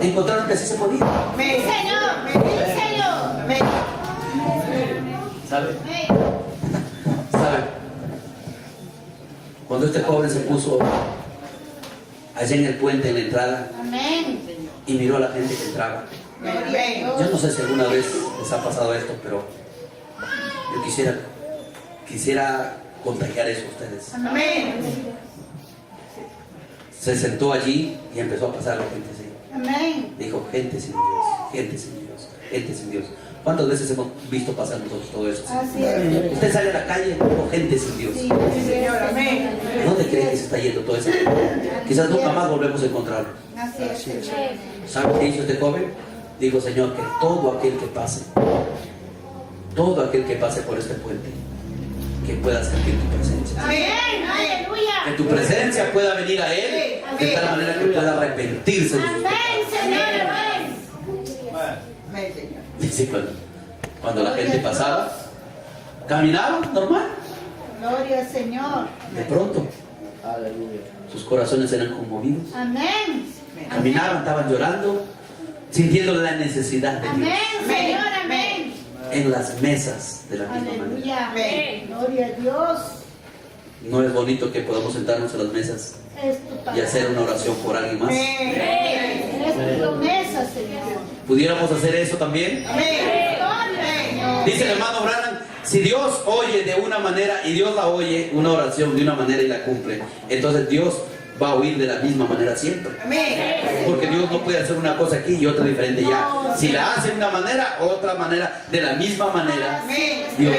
encontraron que sí se podía. Sí, Señor. Sí, Señor. ¿Sabe? ¿Sabe? Cuando este joven se puso allá en el puente, en la entrada, Amén. y miró a la gente que entraba. Gloria a Dios. Yo no sé si alguna vez les ha pasado esto, pero yo quisiera contagiar eso a ustedes. Amén. Se sentó allí y empezó a pasar la gente así. Amén. Dijo, gente sin Dios, gente sin Dios, gente sin Dios. ¿Cuántas veces hemos visto pasar nosotros todo eso? Así es. Usted sale a la calle con gente sin Dios. Sí, Señor, amén. ¿Dónde cree que se está yendo todo eso? Quizás nunca más volvemos a encontrarlo. Así es, Señor. ¿Sabe qué hizo este joven? Dijo, Señor, que todo aquel que pase por este puente, que pueda sentir tu presencia. Amén. Aleluya. Que tu presencia pueda venir a él de tal manera que pueda arrepentirse de sus Amén, pecados. Señor, amén. Amén, Señor. Dice, cuando la gente pasaba, caminaba normal. Gloria al Señor. De pronto, Aleluya. sus corazones eran conmovidos. Amén. Caminaban, estaban llorando, sintiendo la necesidad de Dios Amén, Señor, amén. en las mesas de la misma manera. Aleluya. Amén. Gloria a Dios. ¿No es bonito que podamos sentarnos a las mesas Es tu y palabra. hacer una oración por alguien más? Es tu promesa, Señor. ¿Pudiéramos hacer eso también? Dice el hermano Branham, si Dios oye de una manera y Dios la oye, una oración de una manera y la cumple, entonces Dios va a oír de la misma manera siempre. Porque Dios no puede hacer una cosa aquí y otra diferente ya. Si la hace de una manera, otra manera, de la misma manera, Dios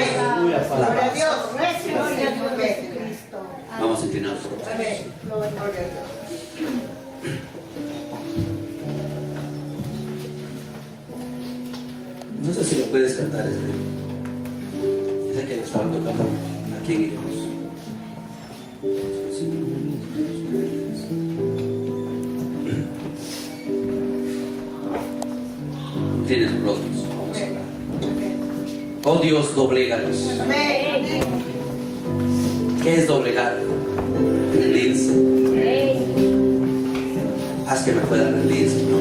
la hace. Vamos a inclinarnos. No sé si lo puedes cantar, ese que lo estaba tocando. ¿A quién iremos? Tienes los rostros. Vamos a orar. Oh Dios, dobléganos. ¿Qué es doblegar? Rendirse. Haz que me pueda rendir, Señor.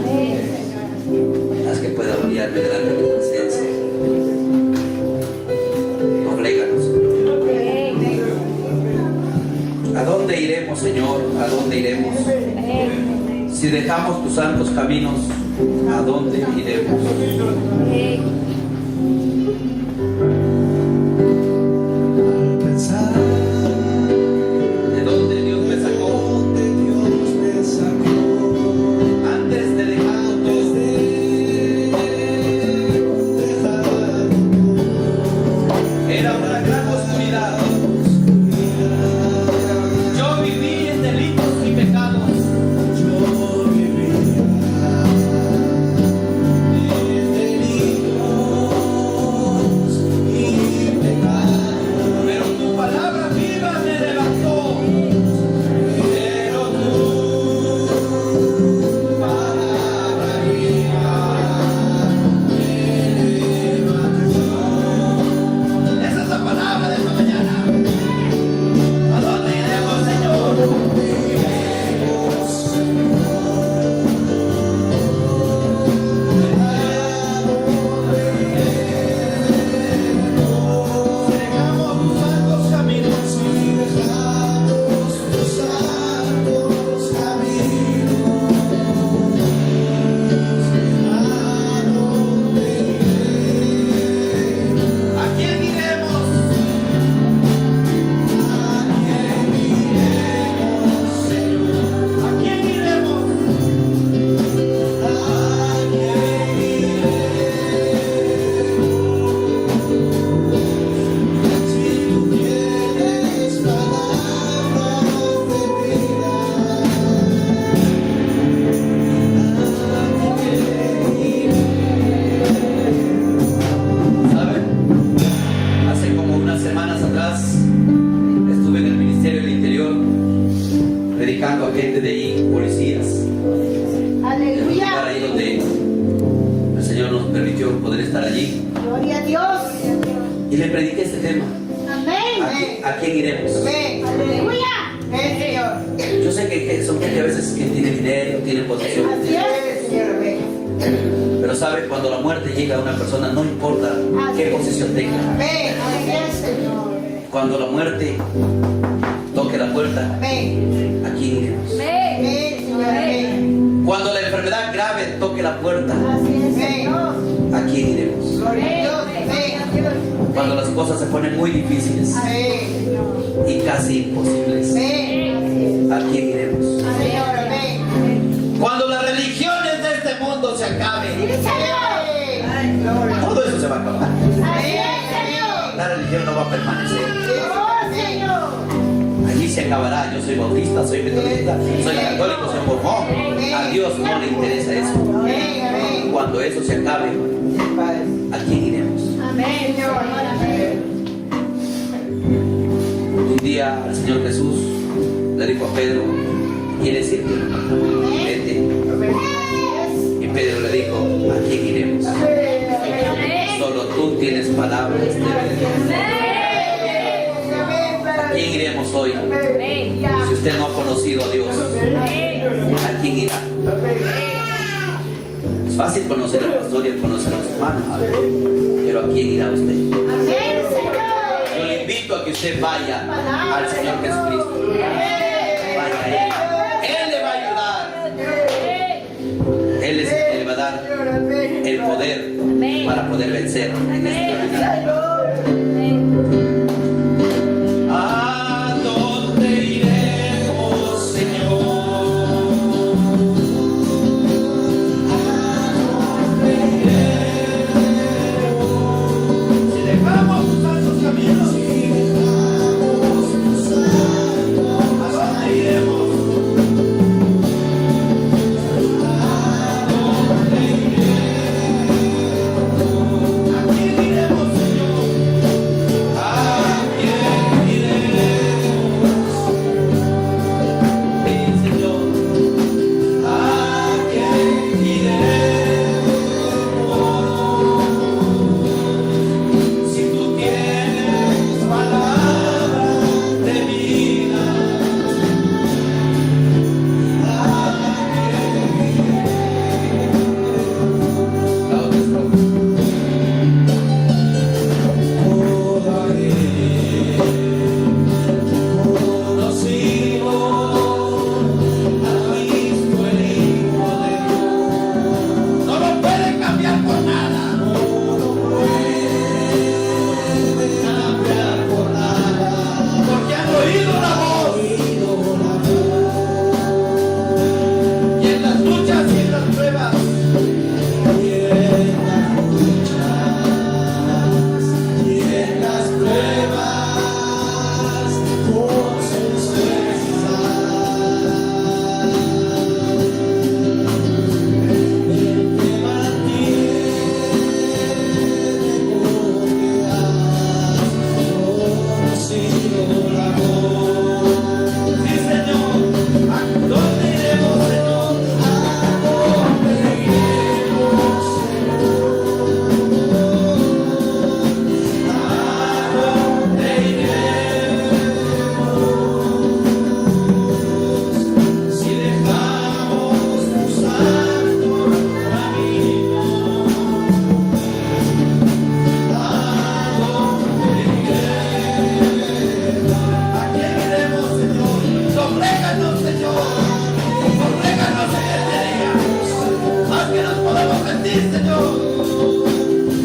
Haz que pueda humillarme delante de tu presencia. Dobléganos. ¿A dónde iremos, Señor? ¿A dónde iremos? Si dejamos tus santos caminos, ¿a dónde iremos? ¿De dónde Dios me sacó? Antes de dejarlo todo. Era una gran oscuridad. Yo viví en delitos y pecados. Pero tu palabra viva me levantó. Pero tu palabra viva me levantó. Esa es la palabra de esta mañana. ¿A dónde iremos, Señor? Si dejamos tus santos caminos, ¿a quién iremos? ¿A quién iremos? ¿Saben? Hace como unas semanas atrás estuve en el Ministerio del Interior predicando a gente de ahí, policías, en un lugar Aleluya. ahí donde el Señor nos permitió poder estar allí, Gloria a Dios. y le prediqué este tema. Amén. ¿A quién iremos? Aleluya. Yo sé que son gente a veces que tiene dinero, tiene posesión, Así es. pero sabe, cuando la muerte llega a una persona, no importa qué posición tenga. Así es, Señor. Cuando la muerte toque la puerta, ¿a quién iremos? Cuando la enfermedad grave toque la puerta, Así es, Señor. ¿a quién iremos? Cuando las cosas se ponen muy difíciles y casi imposibles, ¿a quién iremos? Cuando las religiones de este mundo se acaben, todo eso se va a acabar. Así es, Señor. La religión no va a permanecer. Oh, Señor. Allí se acabará. Yo soy bautista, soy metodista, soy católico, soy mormón. A Dios no le interesa eso. Cuando eso se acabe, ¿a quién iremos? Amén, Señor. Un día el Señor Jesús le dijo a Pedro, ¿quieres irte? Vete. Y Pedro le dijo, ¿a quién iremos? Solo tú tienes palabras de vida. ¿A quién iremos hoy? Si usted no ha conocido a Dios, ¿a quién irá? Es fácil conocer al pastor y conocer a los hermanos, pero ¿a quién irá usted? Amén, Señor. Yo le invito a que usted usted vaya al Señor Jesucristo. Vaya a Él. Él le va a ayudar. Él es el que le va a dar el poder para poder vencer en este camino. ¿A dónde iremos, Señor? Si dejamos tus santos caminos, ¿a dónde iremos? ¿A quién iremos, Señor? ¿A quién iremos? Sí, Señor. ¿A quién iremos? Si tú tienes palabra de vida, ¿a quién no lo pueden cambiar por nada. No lo pueden cambiar por nada. Porque han oído la voz. Y en las luchas y en las pruebas. Con sus sí, Señor. ¿A dónde iremos, Señor? ¿A dónde iremos, Señor? ¿A dónde iremos si dejamos tu santo camino? ¿A dónde iremos? ¿A quién iremos, Señor? Congréganos, Señor. Congréganos en este día. Más que nos podemos sentir, Señor.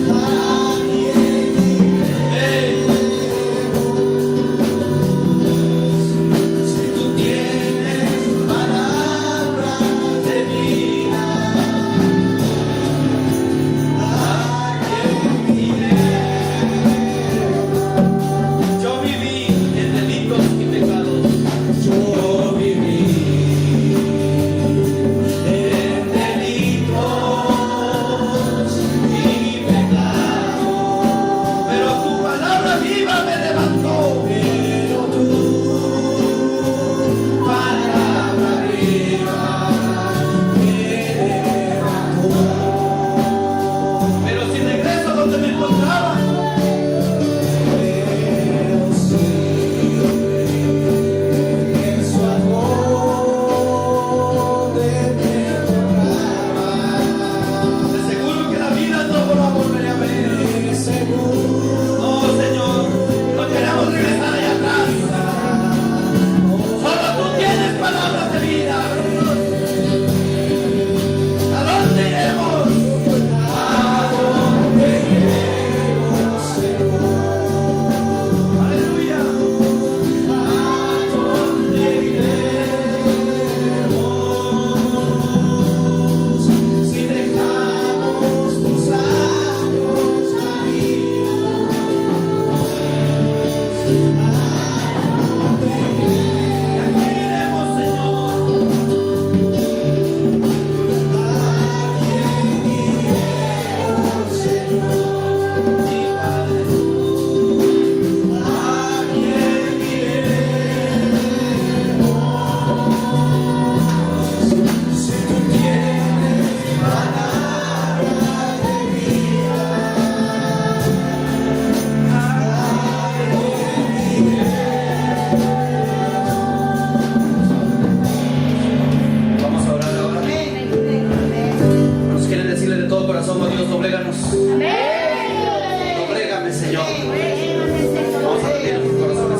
¿A quién iremos? Si tú tienes palabra de vida, ¿a quién iremos? Yo viví en delitos y pecados. Yo viví en delitos y pecados. Pero tu palabra viva me levantó. Pero tu palabra viva me levantó. Pero si regreso donde me encontraba, pero sí, en su amor de me encontraba. De seguro que la vida no la volveré a ver. De seguro. No, Señor, no queremos regresar allá atrás. Solo tú tienes palabras de vida. ¿A dónde iremos? ¿A dónde iremos, Señor? Aleluya. ¿A dónde iremos si dejamos tus santos caminos? ¿A quién iremos, Señor? ¿A quién iremos, Señor? Sí, Padre. ¿A quién iremos si tú tienes palabra de vida? ¿A quién iremos? Vamos a orar ahora. Nos quieren decirle de todo corazón, oh Dios, dobléganos. Doblégame, Señor. Vamos a pedir nuestro corazón.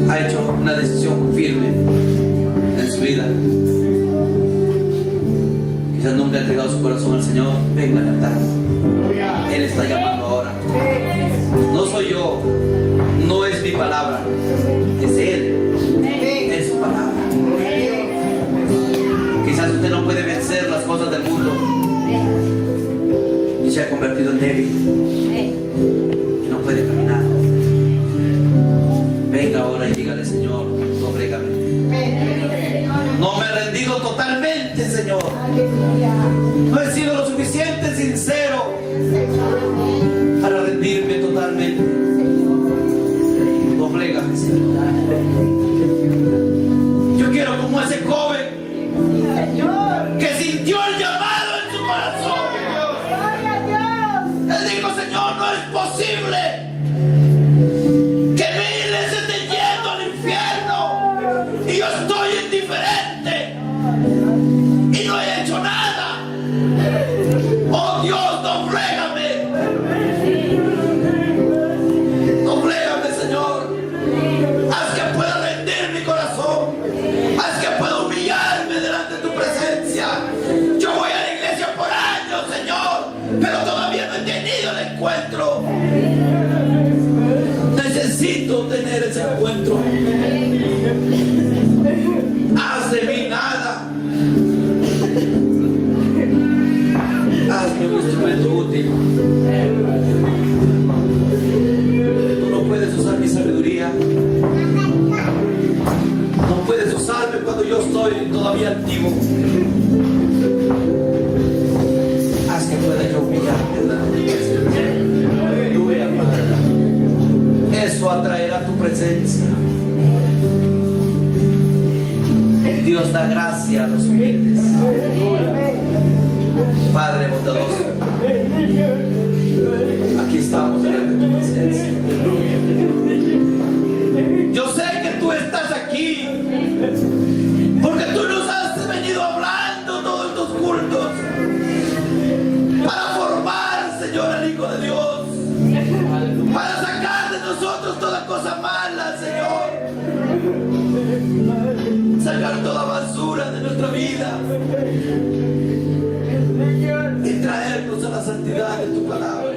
ha hecho una decisión firme en su vida, quizás nunca ha entregado su corazón al Señor, venga al altar. Él está llamando ahora. No soy yo, no es mi palabra, es Él, es su palabra. Quizás usted no puede vencer las cosas del mundo y se ha convertido en débil y no puede caminar. Venga ahora y dígale: Señor, doblégame. No me he rendido totalmente, Señor. No he sido lo suficiente sincero para rendirme totalmente. Doblégame, Señor. Yo quiero como ese joven que sintió el llamado en su corazón. Él dijo: Señor, no es posible que miles estén yendo al infierno y yo estoy indiferente y no he hecho nada. Oh Dios, doblégame. Doblégame, Señor. Haz que pueda rendir mi corazón. Haz que pueda humillarme delante de tu presencia. Yo voy a la iglesia por años, Señor, pero todavía no he tenido el encuentro. Necesito tener ese encuentro. Haz de mí nada. Hazme un instrumento útil. Tú no puedes usar mi sabiduría. No puedes usarme cuando yo estoy todavía activo. Haz que pueda yo humillarme delante de ti. Aleluya, Padre. Eso atraerá tu presencia. Dios da gracia a los humildes. Padre bondadoso, aquí estamos delante de tu presencia. Yo sé que tú estás aquí porque tú nos has venido hablando todos estos cultos para formar, Señor, al Hijo de Dios, para sacar de nosotros toda cosa mala, Señor, sacar toda basura de nuestra vida y traernos a la santidad de tu palabra.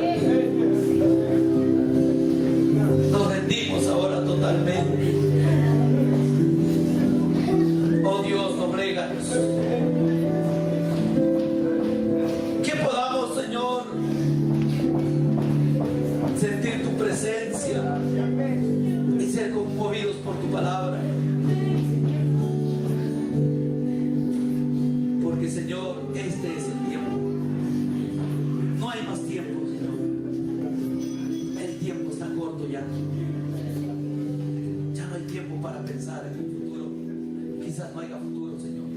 Nos rendimos ahora totalmente. Oh Dios, dobléganos. Que podamos, Señor, sentir tu presencia y ser conmovidos por tu palabra. Porque, Señor, este es el tiempo. No hay más tiempo, Señor. El tiempo está corto ya. Ya no hay tiempo para pensar en el futuro. Quizás no haya futuro, Señor.